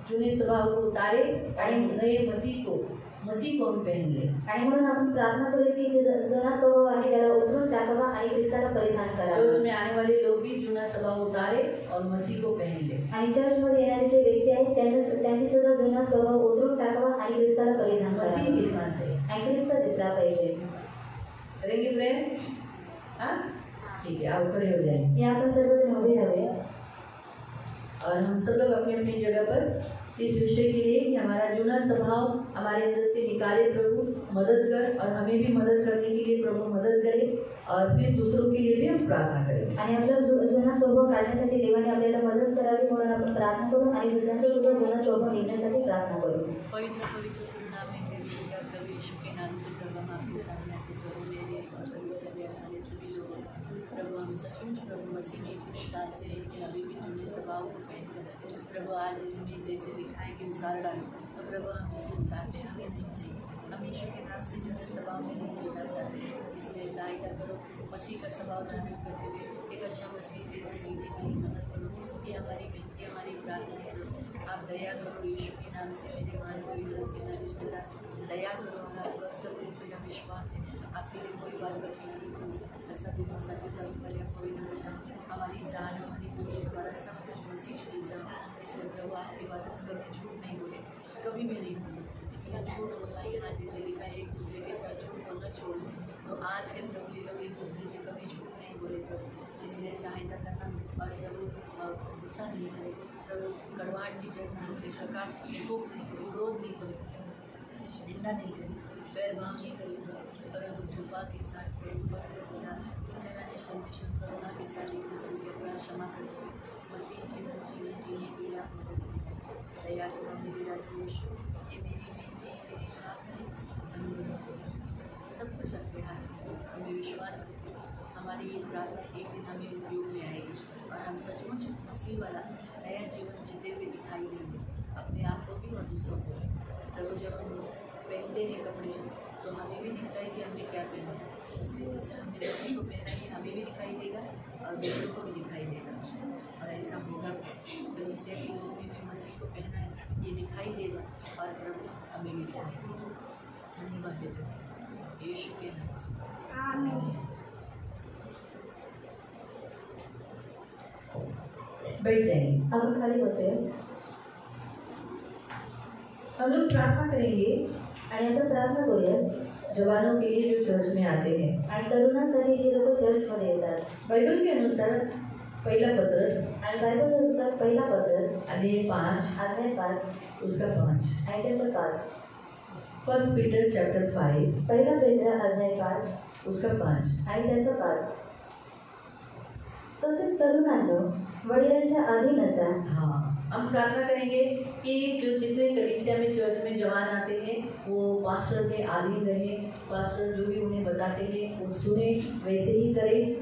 जुने स्वभाव को उतारे और नए मसीह को हम पहन ले। आणि म्हणून आपण प्रार्थना करू की जे जुना स्वभाव आहे त्याला उतरून टाकावा आणि ख्रिस्ताला परिधान चर्च करावा. में आने वाले लोग भी जुना स्वभाव उतारे और मसीह को पहन ले। आणि चर्चमध्ये येणारे जे व्यक्ती आहेत त्यांनी सुद्धा जुना स्वभाव उतरून टाकावा आणि ख्रिस्ताला परिधान मसीह करावा दिखना चाहिए। आणि ख्रिस्त दिसला पाहिजे. करेंगे प्रेयर? हाँ, ठीक है, आप खड़े हो जाएंगे या आपण सर्वजण उभे राहावे और हम सब लोग अपनी अपनी जगह पर इस विषय के लिए कि हमारा जुना स्वभाव हमारे अंदर से निकाले प्रभु, मदद कर, और हमें भी मदद करने के लिए प्रभु मदद करे, और फिर दूसरों के लिए भी हम प्रार्थना करें। आणि आपला जुना स्वभाव काढण्यासाठी देवाने आपल्याला मदत करावी म्हणून आपण प्रार्थना करू आणि दुसऱ्यांचा सुद्धा जुना स्वभाव निघण्यासाठी प्रार्थना करू. पवित्र पवित्र करुणा में निर्मित कर प्रभु यीशु के नाम से प्रभु हम आपके सामने आते करो मेरे और प्रभु सभी हमारे सभी लोगों प्रभु हम सचमुच प्रभु मसीह में इतने साल से हैं कि अभी भी जुड़े स्वभाव को पहनकर प्रभु आज इसमें जैसे लिखा है कि उतार डालो, तो प्रभु हम इसे उतारते हमें नहीं चाहिए, हम यीशु के नाम से जुड़े स्वभाव में नहीं जीना चाहते, इसलिए सहायता करो मसीह का स्वभाव धारण करते हुए एक अच्छा मसीह से सीखने के लिए मदद करो। ये हमारी विनती हमारी प्रार्थना है, आप दया करो यीशु के नाम से मेरे मान दया करो, हमारा सब मेरा विश्वास है आपके लिए कोई बात कठिनाई कोई हमारी जान हमारी पूरी हमारा सब कुछ मसीह जैसा, इसलिए प्रभु आज के बाद हम कभी झूठ नहीं बोले, कभी भी नहीं बोले, इसलिए झूठ बोलना यहाँ जैसे लिखा है एक दूसरे के साथ झूठ बोलना छोड़ दें, तो आज से प्रभु लोग एक दूसरे से कभी झूठ नहीं बोले प्रभु, इसलिए सहायता करना और प्रभु गुस्सा नहीं करे प्रभु, कड़वाहट नहीं जगना होते, सरकार की शोक नहीं करे, क्रोध नहीं करे, निंदा नहीं करे, वैरभाव नहीं करे, परंतु कृपा के साथ करुणा के साथ एक दूसरे के अपराध क्षमा करते मसीह जीवन जीने के लिए आप मदद करें। दया करो मेरे राजा यीशु, ये मेरी विनती है, सब कुछ आपके हाथ में, हमें विश्वास रखते हमारी ये प्रार्थना एक दिन हमें उपयोग में आएगी और हम सचमुच मसीह वाला नया जीवन जीते हुए दिखाई देंगे, अपने आप को भी और दूसरों को भी। प्रभु जब हम पहनते हैं कपड़े तो हमें भी सिखाई से हमने क्या पहना, इसलिए जैसे हमने मसीह को पहना है हमें भी दिखाई देगा और दूसरों को भी दिखाई देगा, और ऐसा होगा कलीसिया के लोग में भी मसीह को पहना है ये दिखाई देगा और प्रभु हमें भी दिखाएगा। धन्यवाद देते हैं यीशु के नाम से, आमीन। बैठ जाएंगे, आपण खाली बसूया हम लोग प्रार्थना करेंगे आणि आता प्रार्थना करूया जवानों के लिए जो चर्च में आते हैं, आणि तरुणांसाठी जे लोक चर्चमध्ये येतात. बाइबल के अनुसार पहला पत्रस आणि बायबलनुसार पहिला पत्रस अध्याय 5 अध्याय 5 उसका 5, आणि त्याचं 5, फर्स्ट पीटर चैप्टर 5 पहिला पेत्र अध्याय 5 उसका 5, आणि त्याचं 5. तसेच तरुणांनो वडिलांच्या अधीन असा. हाँ, हम प्रार्थना करेंगे कि जो जितने कलीसिया में चर्च में जवान आते हैं वो पास्टर के अधीन रहे, पास्टर जो भी उन्हें बताते हैं वो सुने वैसे ही करें,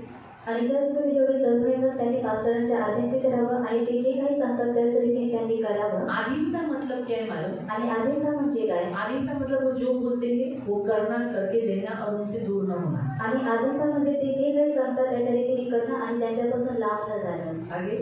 आणि चर्चमध्ये जेवढे तरुण आहेत त्यांनी पास्टरांच्या आज्ञेत राहावं आणि ते जे काही सांगतात त्याच रीतीने त्यांनी करावं. आधीनता मतलब क्या है मालूम? आणि आधीनता म्हणजे काय? आधीनता मतलब वो जो बोलते हैं वो करना, करके देना और उनसे दूर न होना. आणि आधीनता म्हणजे ते जे काही सांगतात त्याच्या रीतीने करणं आणि त्यांच्यापासून लांब न जाणं. आगे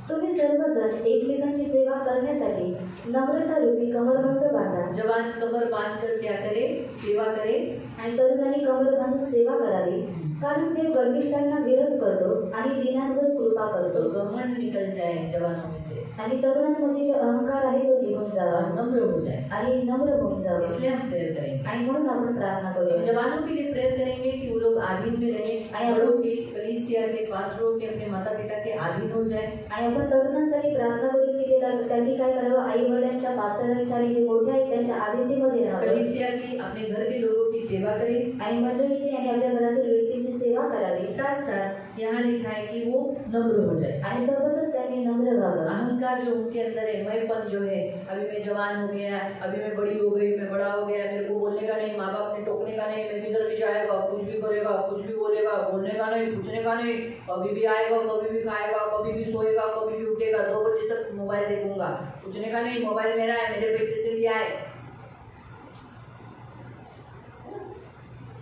तुम्ही सर्वजण एकमेकांची सेवा करण्यासाठी नम्रता रूपी कमरबंद बांधा. जवान कमर बांध कर क्या करे? सेवा करे. आणि तरुणांनी कमर बांधून सेवा करावी, कारण ते गर्विष्ठांना विरोध करतो आणि दीनांवर कृपा तो करतो. घमंड निकल जाए जवानों में से, आणि तरुणांमध्ये जो अहंकार आहे तो निघून जावा नम्र हो जाए. आणि नम्र होऊन जावे. इसलिए हम प्रेयर करेंगे. आणि म्हणून आपण प्रार्थना तो करूया. जवानों के लिए प्रेयर करेंगे कि वो लोग अधीन में रहे, बड़ों के, कलीसिया के, पास्टरों के, अपने माता पिता के अधीन हो जाए. आणि आपण तरुणांसाठी प्रार्थना करू की त्यांनी काय करावं? आई वडिलांच्या, पास्टरांच्या आणि जे मोठे आहेत त्यांच्या आधीनतेमध्ये राहावं. कलीसिया की, अपने घर के लोगों की सेवा करें. आणि मंडळीची आणि आपल्या घरातील व्यक्तीची सेवा करावी. साथ साथ यहाँ लिखा है कि वो नम्र हो जाए. आणि सोबतच त्यांनी नम्र व्हावं. अहंकार जो उनके अंदर है, मैंपन जो है, अभी मैं जवान हो गया, अभी मैं बड़ी हो गई, मैं बड़ा हो गया, मेरे को बोलने का नहीं, माँ बाप ने टोकने का नहीं, मैं किधर भी जाएगा, कुछ भी करेगा, कुछ भी बोलेगा, बोलने का नहीं, पूछने का नहीं, कभी भी आएगा, कभी भी खाएगा, कभी भी सोएगा, कभी भी उठेगा, 2 बजे तक मोबाइल देखूंगा, पूछने का नहीं, मोबाइल मेरा है, मेरे पैसे से लिया है,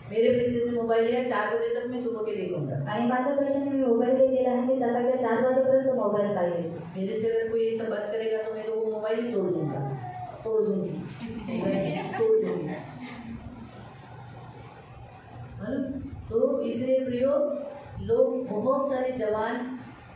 मेरे पैसे से मोबाइल लिया, 4 बजे तक मैं सुबह के देखूंगा. आणि माझ्या पैशाने मी मोबाईल घेतलेला आहे. मी सकाळच्या 4 वाजेपर्यंत मोबाईल पाहिजे. मेरे से अगर कोई ऐसा बात करेगा तो मैं तो वो मोबाइल ही तोड़ दूंगी. तो इसलिए प्रियो, लोग बहुत सारे जवान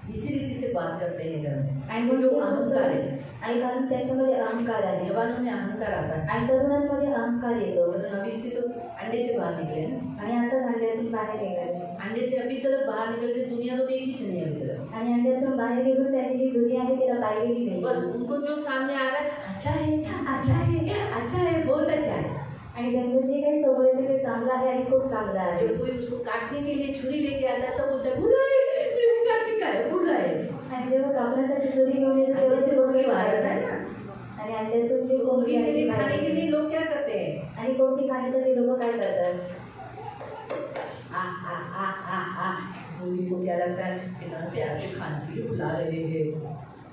इसी रीति से बात करते हैं घर में. आणि वो जो अहंकार है, आणि कारण त्यांच्यामध्ये अहंकार आहे. जवानों में अहंकार आता है. आणि तरुणांमध्ये अहंकार येतो. अभी से तो अंडे से बाहर निकले ना, आणि आता अंड्यातून बाहेर निघाले. अंडे से अभी तरफ बाहर निकलते दुनिया तो देखी ही नहीं अभी तरफ. आणि अंड्यातून बाहेर निघून त्यांनी जी दुनिया आहे तिला पाहिलेली नाही. बस उनको जो सामने आ रहा है, अच्छा है, अच्छा है, अच्छा है, बहुत अच्छा है. आणि त्यांचं जे काही सवय आहे ते चांगलं आहे आणि खूप चांगलं आहे. जब कोई उसको काटने के लिए छुरी लेके आता है तो बोलता है बुरा है, मेरे को काटने का है, बुरा है. आणि जेव्हा कापण्यासाठी छुरी घेऊन येतो तेव्हा ते कोंबडी मारत आहे ना. आणि अंड्यातून जे कोंबडी के लिए आहे खाने के लिए लोग क्या करते हैं? आणि कोंबडी खाण्यासाठी लोक काय करतात? मुर्गी को क्या लगता है कितना प्यार से खाने के लिए बुला रहे हैं,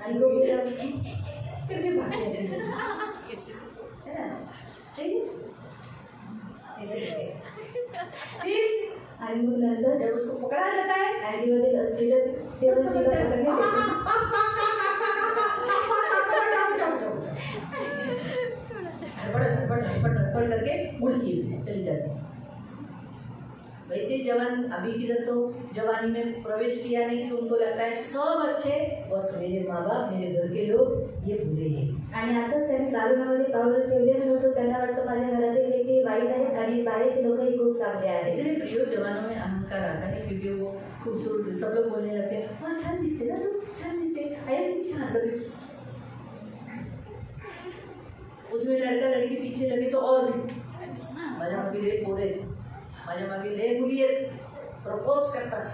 आणि कोंबडीला करके भागते हैं. है ना? सही है? ऐसे आणि मग नंतर जब उसको पकड़ा जाता है, आणि जेव्हा तेव्हा तिला पकडण्यात धड़पड़ करके मुड़की चली जाती है. वैसे जवान अभी किधर तो जवानी में प्रवेश किया नहीं तो उनको लगता है सब अच्छे, बस मेरे माँ बाप, मेरे घर के लोग ये बुरे हैं. आणि आता त्यांनी तारुण्यामध्ये पाऊल ठेवले नव्हतं. त्यांना वाटतं माझ्या घरातील व्यक्ती वाईट आहेत आणि बाहेरचे लोकही खूप चांगले आहेत. इसलिए प्रियो, जवानों में अहंकार आता है क्योंकि वो खूबसूरत, सब लोग बोलने लगते हैं हाँ छान दिसते ना, तू छान दिसते, अरे किती छान लगते. उसमें लड़का लड़की पीछे लगे तो और भी माझ्या मागे लय पोरे, माझ्या मागे लय मुली आहेत, प्रपोज करतात.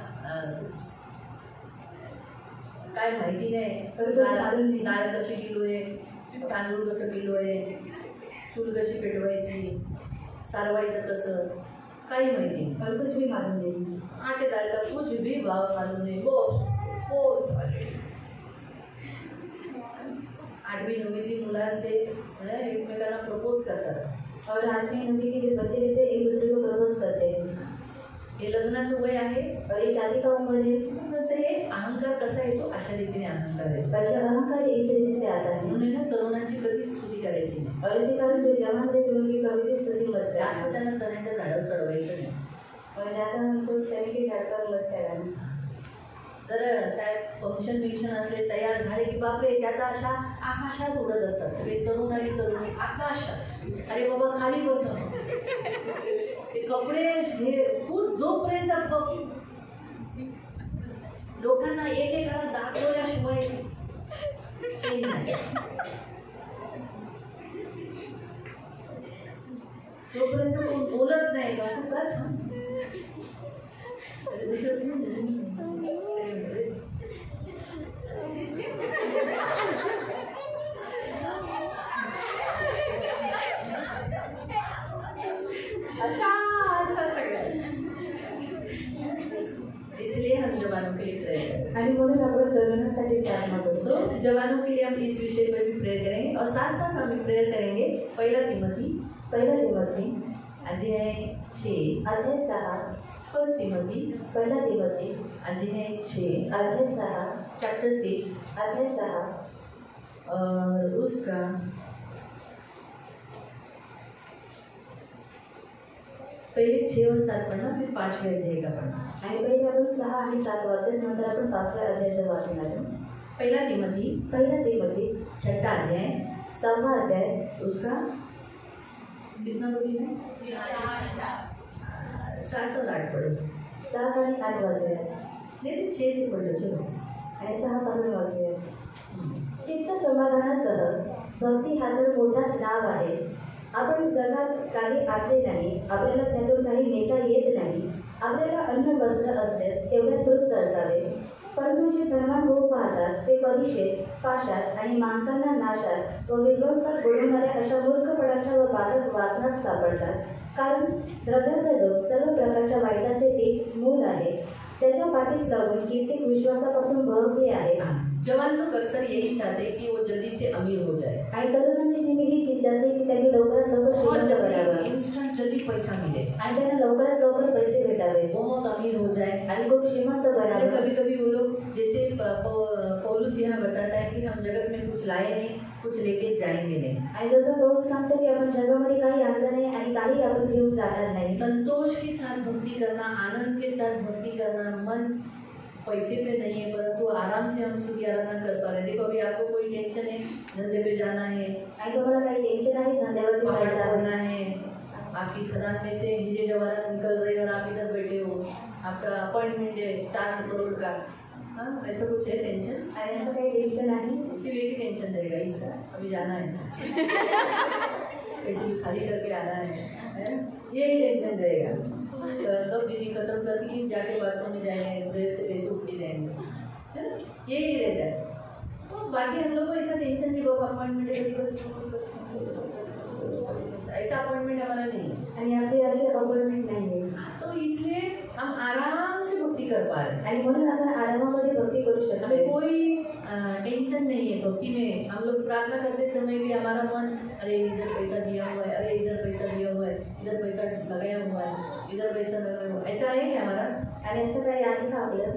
काय माहिती नाही डाळ कशी किलो आहे, तांदूळ कसं किलो आहे, चूल कशी पेटवायची, सारवायचं कसं, काही माहिती नाही. और कुछ भी मालूम नहीं. आटे दाल का कुछ भी भाव मालूम नहीं. वो 8वीं 9वीं मुलांचे एकमेकांना प्रपोज करतात. और 8वीं 9वीं के जो बच्चे रहते हैं एक दूसरे को प्रपोज करते हैं. हे लग्नाचं वय आहे. और ये शादी का उम्र है. तर हे अहंकार कसा येतो, अशा रीतीने अहंकार आहे. और अहंकार इस रीति से आता है. म्हणून ना तरुणांची कधीच स्तुती करायची नाही. और इसी कारण जो जवान रहते हैं उनकी कभी भी स्तुति मत जास्त करना. त्यांना चण्याच्या झाडावर चढवायचं नाही. और ज़्यादा उनको शनि के घाट पर मत चढ़ाना. तर काय फंक्शन बिंक्शन असले तयार झाले की बापरे, त्या तर अशा आकाशात उडत असतात सगळे तरुण आणि तरुणी. आकाशात, अरे बाबा खाली बस. ते कपडे हे खूप जोपर्यंत लोकांना एकेकाला दाखवल्याशिवाय चैन नाही. जोपर्यंत कोण बोलत नाही का खूप का छान. जवानों के लिए हम इस विषय पर भी प्रेयर करेंगे और साथ साथ हम प्रेयर करेंगे पहला तिमोथी अध्याय 6 अध्याय 6 फर्स्ट तिमोथी पहिला तिमोथी अध्याय 6 अध्याय 6 चैप्टर 6 अध्याय 6 और उसका पहले 6 और 7 पढ़ना, फिर 5वें अध्याय का पढ़ना। आणि पहिले आपण 6 आणि 7 वाचेल, नंतर आपण 5व्या अध्यायाचं वाचणार आहोत. पहिला तिमोथी छठा अध्याय 6वा अध्याय उसका कितना बोली है 7 और 8 पढ़ो 7 आणि 8 वाचूया. नहीं 6 से पढ़ लो चलो. आणि 6 पासून वाचूया. चित्त समाधानासह भक्ती हा तर मोठाच लाभ आहे. आपण जगात काही आणले नाही, आपल्याला त्यातून काही नेता येत नाही, आपल्याला अन्न वस्त्र असल्यास तेवढ्या तृप्त असावे. परंतु जे धर्मात होऊ पाहतात ते परीक्षेत, पाशात आणि माणसांना नाशात व विध्वंसात बुडवणाऱ्या अशा मूर्खपणाच्या व बाधक वासनात सापडतात. कारण द्रव्याचा लोभ सर्व प्रकारच्या वाईटाचे एक मूल आहे. त्याच्या पाठीस लागून कित्येक विश्वासापासून भरवले आहे. जवान लोग अक्सर यही चाहते हैं कि वो जल्दी से अमीर हो जाए. आणि तरुणांची नेहमी हीच इच्छा असते की त्यांनी लवकरात लवकर बहुत श्रीमंत बनावं इंस्टेंट जल्दी पैसा मिले, आणि त्यांना लवकरात लवकर पैसे भेटावे बहुत अमीर हो जाए. आणि खूप श्रीमंत बनावे. कभी कभी वो लोग जैसे पौलुस यहाँ बताता है कि हम जगत में कुछ लाए नहीं, कुछ लेके जाएंगे नाही. आणि जसं पौलुस सांगतो की आपण जगामध्ये काही आणलं नाही आणि काही आपण घेऊन जाणार नाही. संतोष के साथ भक्ति करना, आनंद के साथ भक्ति करना, मन पैसे पे नहीं है परंतु आराम से हम स्तुति आराधना कर पा रहे हैं. देखो अभी आपको कोई टेंशन है, धंधे पे जाना है, आणि तुम्हाला काही टेन्शन आहे, धंद्यावरती पहाड़ जायचं आहे, तोड़ना है, आपकी खदान में से हीरे जवाहरात निकल रहे हैं और आप इधर बैठे हो, आपका अपॉइंटमेंट है 4 करोड़ का. हाँ ऐसा कुछ है टेंशन? आणि असं काही टेन्शन आहे. सिर्फ एक ही टेंशन रहेगा इसका, अभी जाना है कैसे भी खाली करके आना है, यही टेंशन रहेगा. तब दीदी खत्म करके जाके बाथरूम में जाएंगे, ब्रेड से कैसे उठ के जाएंगे, है ना, यही रहता है. तो बाकी हम लोग को ऐसा टेंशन नहीं होगा. अपॉइंटमेंट ऐसा अपॉइंटमेंट हमारा नहीं है आणि आपली अशी अपॉइंटमेंट नाही आहे. तो इसलिए हम आराम से भक्ति कर पा रहे हैं. आणि म्हणून आपण आरामामध्ये भक्ती करू शकतो. हमें कोई टेंशन नहीं है भक्ति में. हम लोग प्रार्थना करते समय भी हमारा मन अरे इधर पैसा दिया हुआ है, अरे इधर पैसा दिया हुआ है, इधर पैसा लगाया हुआ है, इधर पैसा लगाया हुआ है, ऐसा है क्या हमारा? आणि असं काही आहे का आपलं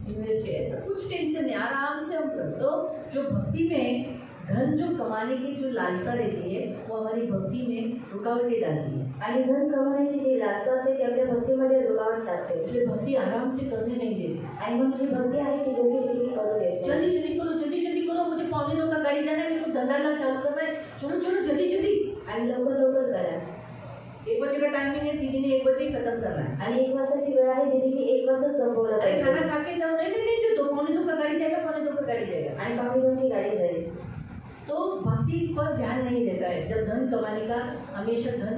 इन्वेस्ट है, ऐसा कुछ टेंशन नहीं, आराम से हम करते. तो जो भक्ति में धन जो कमाने की जो लालसा रहती है वो हमारी भक्ति में रुकावटें डालती है. आणि धन कमवण्याची जी लालसा असते ती आपल्या भक्तीमध्ये रुकावट टाकते. इसलिए भक्ति आराम से करने नहीं देती. आणि म्हणून जी भक्ती आहे ती योग्य रीतीने करू देते. जल्दी जल्दी करो, जल्दी जल्दी करो, मुझे 9:45 का गाड़ी जाना है, मेरे को धंधा चालू करना है, चलो चलो जल्दी जल्दी. आणि लवकर लवकर करा. 1 बजे का टाइमिंग है, दीदी ने 1 बजे ही खत्म करना है. आणि 1 वाजताची वेळ आहे, दीदीने 1 वाजता संपवलं अरे पाहिजे. खाना खा के जाओ, नहीं नहीं नहीं, जो 9:45 का गाड़ी जाएगा, 9:45 का गाड़ी जाएगा. आणि 9:45ची गाडी जाईल. तो भक्ति पर ध्यान नहीं देता है. जब धन कमाने का हमेशा धन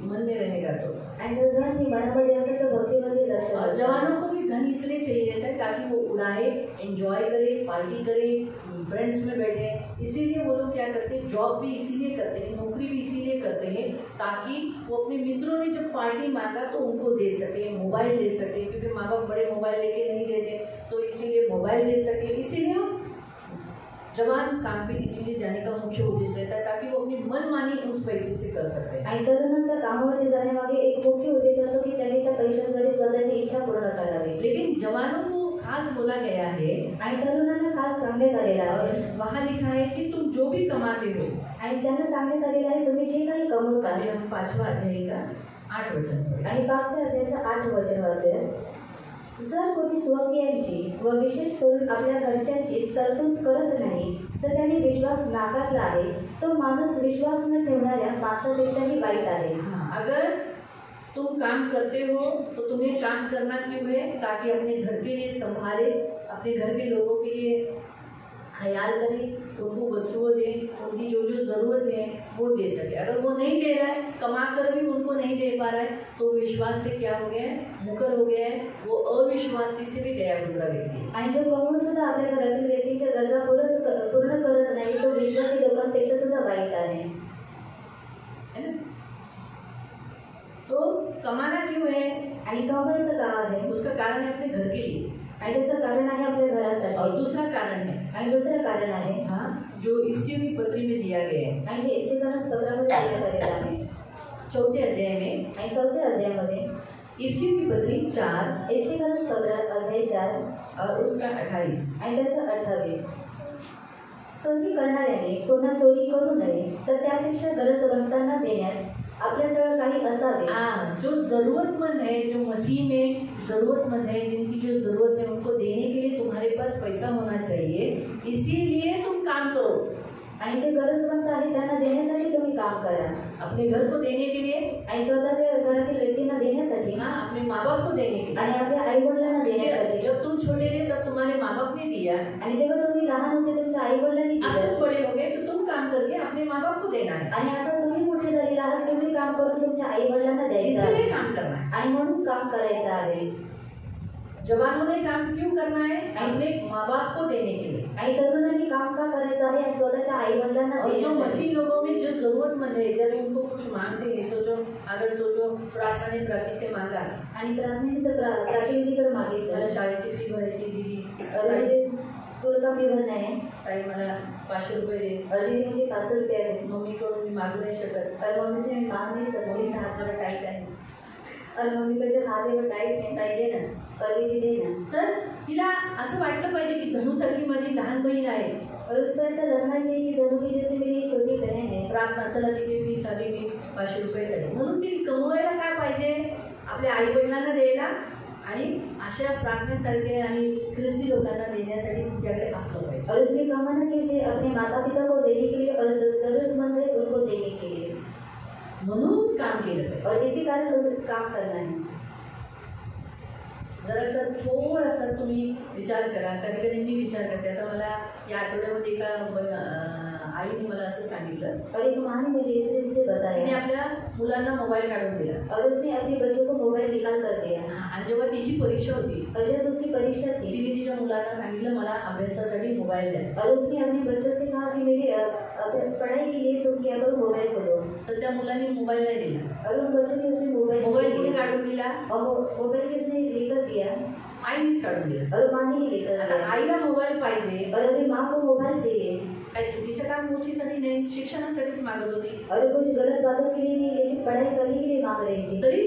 मन में रहेगा तो. आणि जर धन ही मनामध्ये असेल तर भक्तीमध्ये लक्ष और जवानों को भी धन इसलिए चाहिए रहता है ताकि वो उड़ाए, एंजॉय करे, पार्टी करे, फ्रेंड्स में बैठे. इसीलिए वो लोग क्या करते हैं, जॉब भी इसीलिए करते हैं, नौकरी भी इसीलिए करते हैं ताकि वो अपने मित्रों ने जब पार्टी मांगा तो उनको दे सके, मोबाइल ले सके, क्योंकि माँ बाप बड़े मोबाइल लेके नहीं देते, तो इसीलिए मोबाइल ले सके. इसीलिए जवान काम पे इसीलिए जाने का मुख्य उद्देश्य रहता है ताकि वो अपनी मनमानी उस पैसे से कर सकते हैं. आणि तरुणांचा कामामध्ये जाण्यामागे एक मुख्य उद्देश असतो की त्यांनी त्या पैशांद्वारे स्वतःची इच्छा पूर्ण करावी. लेकिन जवानों को खास बोला गया है आणि तरुणांना खास सांगण्यात आलेला और आहे. वहाँ लिखा है कि तुम जो भी कमाते हो. आणि त्यांना सांगण्यात आलेलं आहे तुम्ही जे काही कमवता. अभी हम 5वां अध्याय का 8 वचन पढ़ें. आणि 5व्या अध्यायाचं 8 वचन वाचूया. जर कोणी स्वकीयांची व विशेष करून आपल्या घरच्यांची तरतूद करत नाही तर त्याने विश्वास नाकारला आहे. तो माणूस विश्वास न ठेवणाऱ्या माणसापेक्षाही वाईट आहे. अगर तुम काम करते हो तो तुम्हें काम करना क्यों है, ताकि अपने घर के लिए संभाले, अपने घर के लोगों के लिए ख्याल करें, उनको वस्तुएं दें, उनकी जो जो ज़रूरत है वो दे सके. अगर वो नहीं दे रहा है, कमा कर भी उनको नहीं दे पा रहा है, तो विश्वास से क्या हो गया है, मुकर हो गया है, वो अविश्वासी से भी गया गुजरा व्यक्ति. आणि जो कमवून सुद्धा आपल्या घरातील व्यक्तीच्या गरजा पूर्ण करत नाही तो विश्वासी लोकांपेक्षा सुद्धा वाईट आहे. है ना? तो कमाना क्यों है, आणि कमवायचं का आहे, उसका कारण है अपने घर के लिए. आणि त्याचं कारण आहे आपल्या और घरासाठी. दूसरा कारण है आणि दुसरं कारण आहे हाँ जो इफ्सियों की पत्री में दिया गया है आणि जे एफेसकरास पत्रामध्ये देण्यात आलेलं आहे. 4 अध्याय में आणि 4 अध्यायामध्ये इफ्सियों की पत्री 4 एफेसकरास पत्र अध्याय 4 और उसका 28. आणि त्याचं 28. चोरी करणाऱ्याने पुन्हा चोरी करू नये, तर त्यापेक्षा गरजवंतांना देण्यास आपल्याजवळ काही असावे. जो जरूरतमंद है, जो मसीह में जरूरतमंद है, जिनकी जो जरूरत है उनको देने के लिए तुम्हारे पास पैसा होना चाहिए. इसीलिए तुम काम करो. आणि जे गरजवंत आहे त्यांना देण्यासाठी तुम्ही काम करा. अपने घर को देने के लिए आणि स्वतःच्या घरातील व्यक्तींना देण्यासाठी हाँ अपने माँ बाप को देने के लिए. आणि आपल्या आई वडिलांना देण्यासाठी. जब तुम छोटे थे तब तुम्हारे माँ बाप ने दिया. आणि जेव्हा तुम्ही लहान होते तुमच्या आई वडिलांनी अब दिलं. तुम बड़े हो गए तो तुम काम करके अपने माँ बाप को देना है. आणि आता तुम्ही मोठे झालेले आहात, तुम्ही काम करून तुमच्या आई वडिलांना द्यायचं आहे. इसलिए काम करना है. आणि म्हणून काम करायचं आहे. जवानों ने काम क्यों करना है? अपने माँ बाप को देने के लिए. आणि तरुणांनी काम का करायचं आहे? आणि स्वतःच्या आई वडिलांना और जो द्यायचं आहे. मसीह लोगों में जो जरूरतमंद है, जब उनको कुछ मांगते हैं, सोचो अगर सोचो प्रार्थना ने प्राची से मांगा, आणि प्रार्थनेचं प्रातिनिधिकडे मागितलं. मला शाळेची फी भरायची दिली, म्हणजे स्कूल का फी भरणं आहे. ताई मला 500 रुपये दे. अर्धी म्हणजे 500 रुपये आहे. मम्मीकडून मी मागू नाही शकत. और मम्मी से मैं मांग नहीं सकती. मम्मीचा हात मला टाईट आहे. और मम्मी का जो हाथ है वो टाइट है. ताई दे ना. कभी भी देना. तर तिला असं वाटलं पाहिजे की धनुसारखी माझी लहान बहीण आहे. और उसको ऐसा लगना चाहिए कि धनु की जैसे मेरी छोटी बहन है. प्रार्थना चला तिची फी साठी मी 500 रुपयासाठी, म्हणून ती कमवायला काय पाहिजे? आपल्या आई वडिलांना द्यायला आणि अशा प्रार्थनेसारखे आणि ख्रिस्ती लोकांना देण्यासाठी तिच्याकडे असलं पाहिजे. और इसलिए कमाना कीजिए अपने माता पिता को देने के लिए, और जो जरूरतमंद है उनको देने के लिए. म्हणून काम केलं पाहिजे. और इसी कारण उसे काम करना है. जरा थोडासा तुम्ही विचार करा. कधी कधी मी विचार करते. आता मला या आठवड्यामध्ये एका आईने मला असं सांगितलं, और एक माँ ने मुझे इस रीति से तिने बताया. आपल्या मुलांना मोबाईल काढून दिला. और उसने अपने बच्चों को मोबाइल निकाल कर दिया. आणि जेव्हा तिची परीक्षा होती और जब उसकी परीक्षा थी, तिने तिच्या मुलांना सांगितलं मला अभ्यासासाठी मोबाईल द्या. और उसने अपने बच्चों से कहा कि मेरी पढ़ाई के लिए तुम क्या करो, मोबाइल को दो. तर त्या मुलांनी मोबाईल नाही दिला. और उन बच्चों ने उसे मोबाइल मोबाईल नहीं कोणी दिया. काढून दिला? और मोबाइल किसने लेकर दिया? आईनेच काढून दिला. और माँ ने ही लेकर आता दिया. आईला मोबाईल पाहिजे, और अभी माँ को मोबाइल चाहिए. काही चुकीच्या काम गोष्टीसाठी नाही, शिक्षणासाठीच मागत होती. और कुछ गलत बातों के लिए नहीं, लेकिन पढ़ाई करने के लिए मांग रही थी. तरी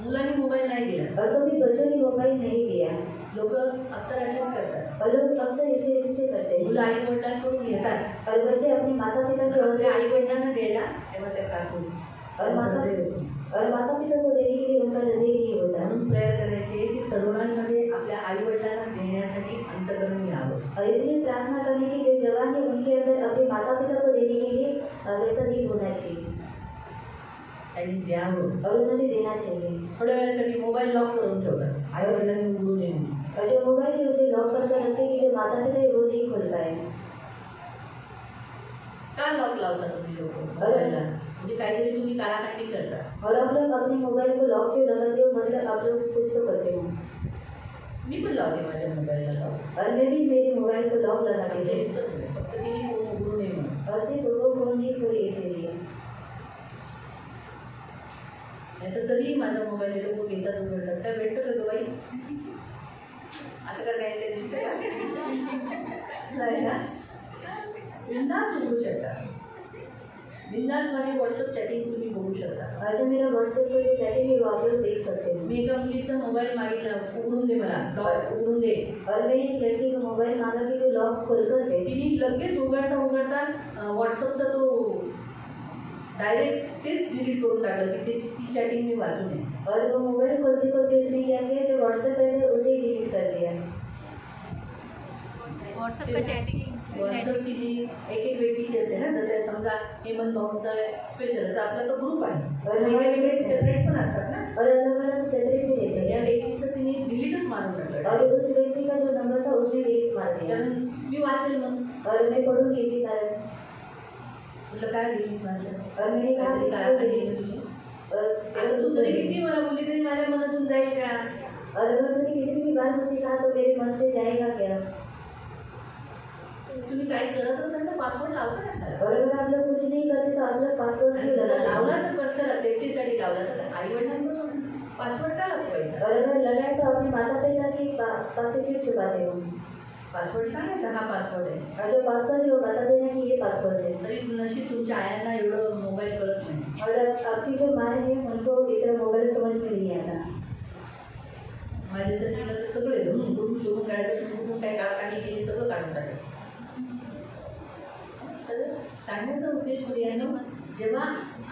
मुलांनी मोबाईल नाही दिला. और कभी बच्चों ने मोबाइल नहीं दिया. लोक अक्सर असेच करतात. और लोग अक्सर इसी रीति से करते हैं. मुलं आई वडिलांकडून घेतात, और बच्चे अपने माता पिता की ओर से आपल्या आई वडिलांना द्यायला तेव्हा त्या त्रास होतो. और माता पिता को देने के लिए उनका हृदय नहीं होता. म्हणून प्रयत्न करायचे की तरुणांमध्ये आपल्या आई वडिलांना देण्यासाठी अंतकरण यावं. और इसलिए प्रार्थना करने की जो जवान है उनके अंदर अपने माता पिता को देने के लिए वैसा दिल होना चाहिए. त्यांनी द्यावं. और उन्होंने देना चाहिए. थोड्या वेळासाठी मोबाईल लॉक करून ठेवतात, आई वडिलांनी उघडू नये म्हणून. और जो मोबाइल है उसे लॉक करके रखते कि जो माता पिता है वो नहीं खोल पाए. का लॉक लावता तुम्ही लोक मोबाईलला? म्हणजे काहीतरी तुम्ही काळाखांडी करता. और आप लोग अपने मोबाइल को लॉक क्यों लगाते हो? मतलब आप लोग कुछ तो करते हो. मी पण लावते माझ्या मोबाईलला लॉक. और मैं भी मेरे मोबाइल को लॉक लगा के म्हणजे देती फक्त तिने फोन उघडू नये म्हणून. और सिर्फ वो फोन नहीं खोली इसीलिए. नाही तर कधी माझा मोबाईल हे लोक घेतात उघडतात. त्या भेटतं का ग बाई? असं कर काहीतरी दिसतंय का? नाही ना. बिंदास उघडू शकता. बिंदास माझी व्हॉट्सअप चॅटिंग तुम्ही बघू शकता. अच्छा, मेरा व्हाट्सएप पर जो चैटिंग है वो आप लोग देख सकते हो. मी एका मुलीचा मोबाईल मागितला, उघडून दे मला, लॉक उघडून दे. और मैं एक लड़की का मोबाइल मांगा कि वो लॉक खोल कर दे. तिने लगेच उघडता व्हॉट्सअपचा तो डायरेक्ट तेच डिलीट करून टाकलं की ती चॅटिंग मी वाचू नये. और वो मोबाइल खोलते खोलते उसने क्या किया, जो व्हाट्सएप है उसे ही डिलीट कर दिया. व्हाट्सअप का चॅटिंग व्हॉट्सअपची जी एक एक व्यक्तीची असते ना, जसं समजा हेमंत भाऊंचा स्पेशल तर आपला तो ग्रुप आहे, वेगवेगळे सेपरेट पण असतात ना. और अलग अलग सेपरेट भी रहते या हैं. व्यक्तीचं तिने डिलीटच मारून टाकलं. और उस व्यक्ति का जो नंबर था उसने डिलीट मार दिया. कारण मी वाचेल मग. और मैं पढ़ूंगी इसी कारण. तुला काय डिलीट मारलं? और मैंने कहा काहीतरी काळाखांडी आहे तुझी. और आता तू जरी किती मला बोलली तरी माझ्या मनातून जाईल का? और अगर मैंने कितनी भी बार मुझे कहा तो मेरे मन से जाएगा क्या? तुम्ही काही करत असाल तर पासवर्ड लावता कशाला? और अगर आप लोग कुछ नहीं करते तो आप लोग पासवर्ड क्यों लगाते? लावला तर बरं, चला सेफ्टीसाठी लावला तर आई वडिलांपासून पासवर्ड का लपवायचा? और अगर लगाए तो अपने माता पिता के पास से क्यों छुपाते हो? पासवर्ड सांगायचा हा पासवर्ड आहे. और जो पासवर्ड है वो बता देना कि ये पासवर्ड है. तरी नशीब तुमच्या आयांना एवढं मोबाईल कळत नाही. और आपकी जो माँ है उनको इतना मोबाइल समझ में नहीं आता. माझ्या तर तिला तर सगळं येतं. कुठून शोधून काढायचं, कुठून काय काढणी केली सगळं काढून टाकायचं. तर सांगण्याचा उद्देश म्हणजे जेव्हा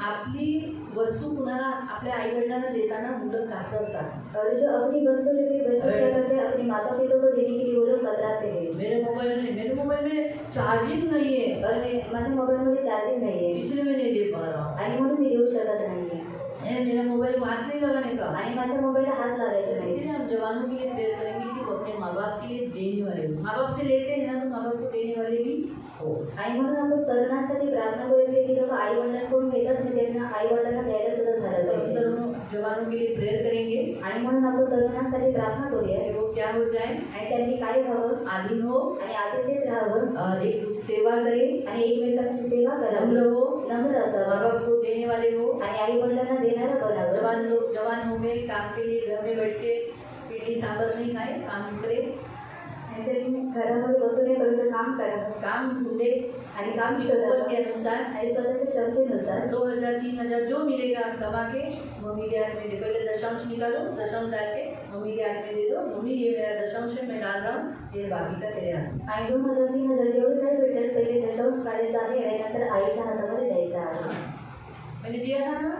आपली वस्तू कुणाला आपल्या आई वडिलांना देताना मुलं काचवतात. और जो अपनी वस्तु लेके बच्चे क्या करते हैं अपने माता पिता को देने के लिए वो लोग कतराते हैं. मेरे मोबाइल में चार्जिंग नहीं है और माझ्या मोबाइल मध्ये चार्जिंग नहीं है इसलिए मैं नहीं दे पा रहा हूँ. आणि म्हणून मी देऊ शकत नाही. मेरा मोबाइल को हाथ नहीं लगाने का. आणि माझ्या मोबाईलला हात लावायचा नाही. इसलिए हम जवानों के लिए प्रेयर करेंगे कि वो अपने माँ बाप के लिए देने वाले हो. माँ बाप से लेते हैं ना तो माँ बाप को देने वाले भी हो. आणि म्हणून आपण तरुणांसाठी प्रार्थना करूया की लोक आई वडिलांकडून घेतात आणि त्यांना आई वडिलांना द्यायला सुद्धा झालं पाहिजे. जवानों के लिए प्रेयर करेंगे आणि म्हणून आपण तरुणांसाठी प्रार्थना करूया कि वो क्या हो जाए आणि त्यांनी काय व्हावं, आधीन हो आणि आतिथ्यत राहावं, एक सेवा करे आणि एकमेकांची सेवा करावी, नम्र हो, नम्र असावं, माँ बाप को देने वाले हो आणि आई वडिलांना देणारं बनावं. जवान हो गए काम के लिए घर में बैठ के पीढ़ी सांबर नहीं खाए, काम करे. घरामध्ये बसून काम करा, काम ढूंढे आणि काम शोधत के अनुसार आणि स्वतःच्या क्षमतेनुसार 2000 3000 जो मिलेगा आप कमा के मम्मी के हाथ में दे. पहले दशांश निकालो, दशांश डाल के मम्मी के हाथ में दे दो. मम्मी ये मेरा दशांश है, मैं डाल रहा हूँ, ये बाकी का तेरे हाथ. आणि 2000 3000 जेवढे काही भेटेल पहिले दशांश काढायचा आहे आणि नंतर आईच्या हातामध्ये द्यायचा आहे. मैंने दिया था ना,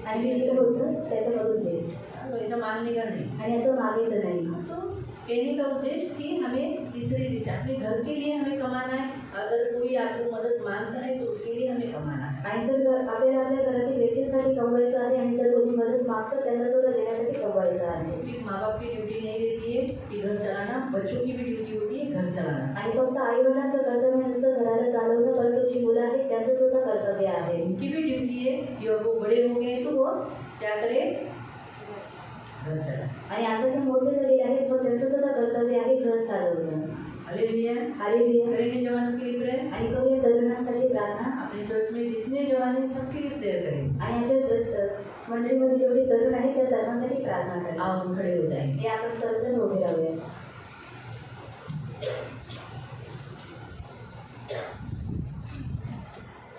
आणि जे होतं त्याच्यामधून दे. ऐसा मानने का नहीं. आणि असं मागायचं नाही. तो कहने का उद्देश्य कि हमें तीसरी दिशा अपने घर के लिए हमें कमाना है. अगर कोई आपको मदद मांगता है तो उसके लिए हमें कमाना है. आणि जर आपल्याला आपल्या घरातील व्यक्तींसाठी कमवायचं आहे आणि जर कोणी मदद मागतं त्यांना सुद्धा देण्यासाठी कमवायचं आहे. सिर्फ माँ बाप की ड्यूटी नहीं रहती है कि घर चलाना, बच्चों की भी ड्यूटी होती है घर चलाना. आणि फक्त आई वडिलांचं कर्तव्य नसतं घराला चालवणं, परंतु जी मुलं आहेत त्यांचं सुद्धा कर्तव्य आहे. उनकी भी ड्यूटी है कि अब वो बड़े हो गए तो वो क्या करे, घर चला. आणि आता ते मोठे झालेले आहेत पण त्यांचं सुद्धा कर्तव्य आहे घर चालवणं. हालेलुया. हालेलुया. करेंगे जवानों के लिए प्रेयर. आणि करूया तरुणांसाठी प्रार्थना. अपने चर्च में जितने जवान हैं सबके लिए प्रेयर करेंगे. आणि आमच्या मंडळीमध्ये जेवढे तरुण आहेत त्या सर्वांसाठी प्रार्थना करा. आओ हम खड़े हो जाएंगे. हे आपण सर्वजण उभे राहूया.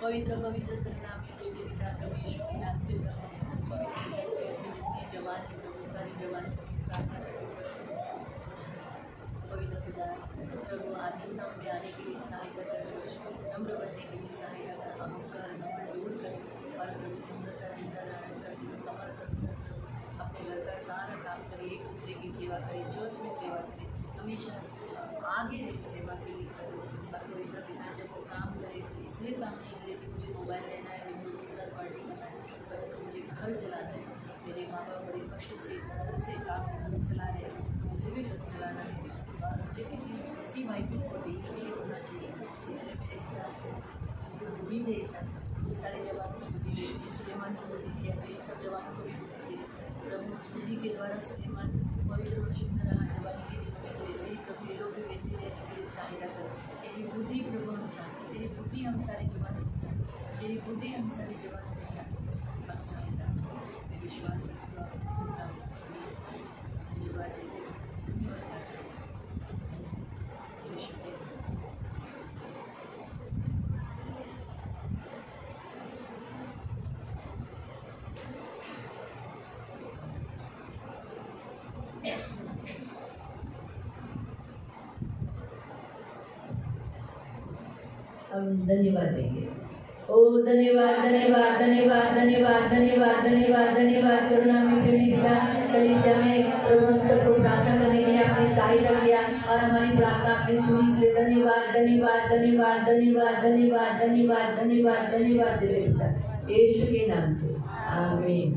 पवित्र पवित्र करुणामय तुझे पिता प्रभु यीशु के नाम से जितने जवान हैं प्रभु सारे जवान प्रार्थना करें. पवित्र पिता प्रभु आधीनता में आने के लिए सहायता करें, नम्र बनने के लिए सहायता करें, अहंकार नम्र दूर करें और प्रभु नम्रता चिंता धारण कर कमर कसरत अपने घर का सारा काम करें, एक दूसरे की सेवा करें, चर्च में सेवा करें, हमेशा आगे रहे सेवा के लिए करें. और पवित्र पिता जब वो काम करे तो इसलिए काम नहीं करे कि मुझे मोबाइल लेना है, मुझे सर पार्टी करना है, परंतु मुझे घर चलाना है. मेरे माँ बाप बड़े कष्ट से काम चला रहे हैं, मुझे भी घर चलाना है और मुझे किसी भाई बहन को देने के लिए होना चाहिए. इसलिए मेरे पिता बुद्धि दे. सारे जवानों को बुद्धि दे, सुलेमान को बुद्धि दिया, तो सब जवानों को भी बुद्धि दे. प्रभु उस बुद्धि के द्वारा सुलेमान पवित्र और शुद्ध रहा जवानी के दिनों में, तो वैसे ही प्रभु ये लोग भी वैसे ही रहने के लिए सहायता करो. तेरी बुद्धि प्रभु हम चाहते हैं, तेरी बुद्धि हम सारे जवानों को चाहते हैं, तेरी बुद्धि हम सारे जवानों को चाहते हैं. हम सहायता मैं विश्वास रखता हूँ. धन्यवाद यीशु के नाम से. हम धन्यवाद देंगे. ओ धन्यवाद धन्यवाद धन्यवाद धन्यवाद धन्यवाद धन्यवाद धन्यवाद करुणामय पिता कलीसिया में प्रभु हम सबको प्रार्थना करने के लिए आपने सहायता किया और हमारी प्रार्थना आपने सुनी. इसलिए धन्यवाद धन्यवाद धन्यवाद धन्यवाद धन्यवाद धन्यवाद धन्यवाद धन्यवाद देते पिता यीशु के नाम से आमीन.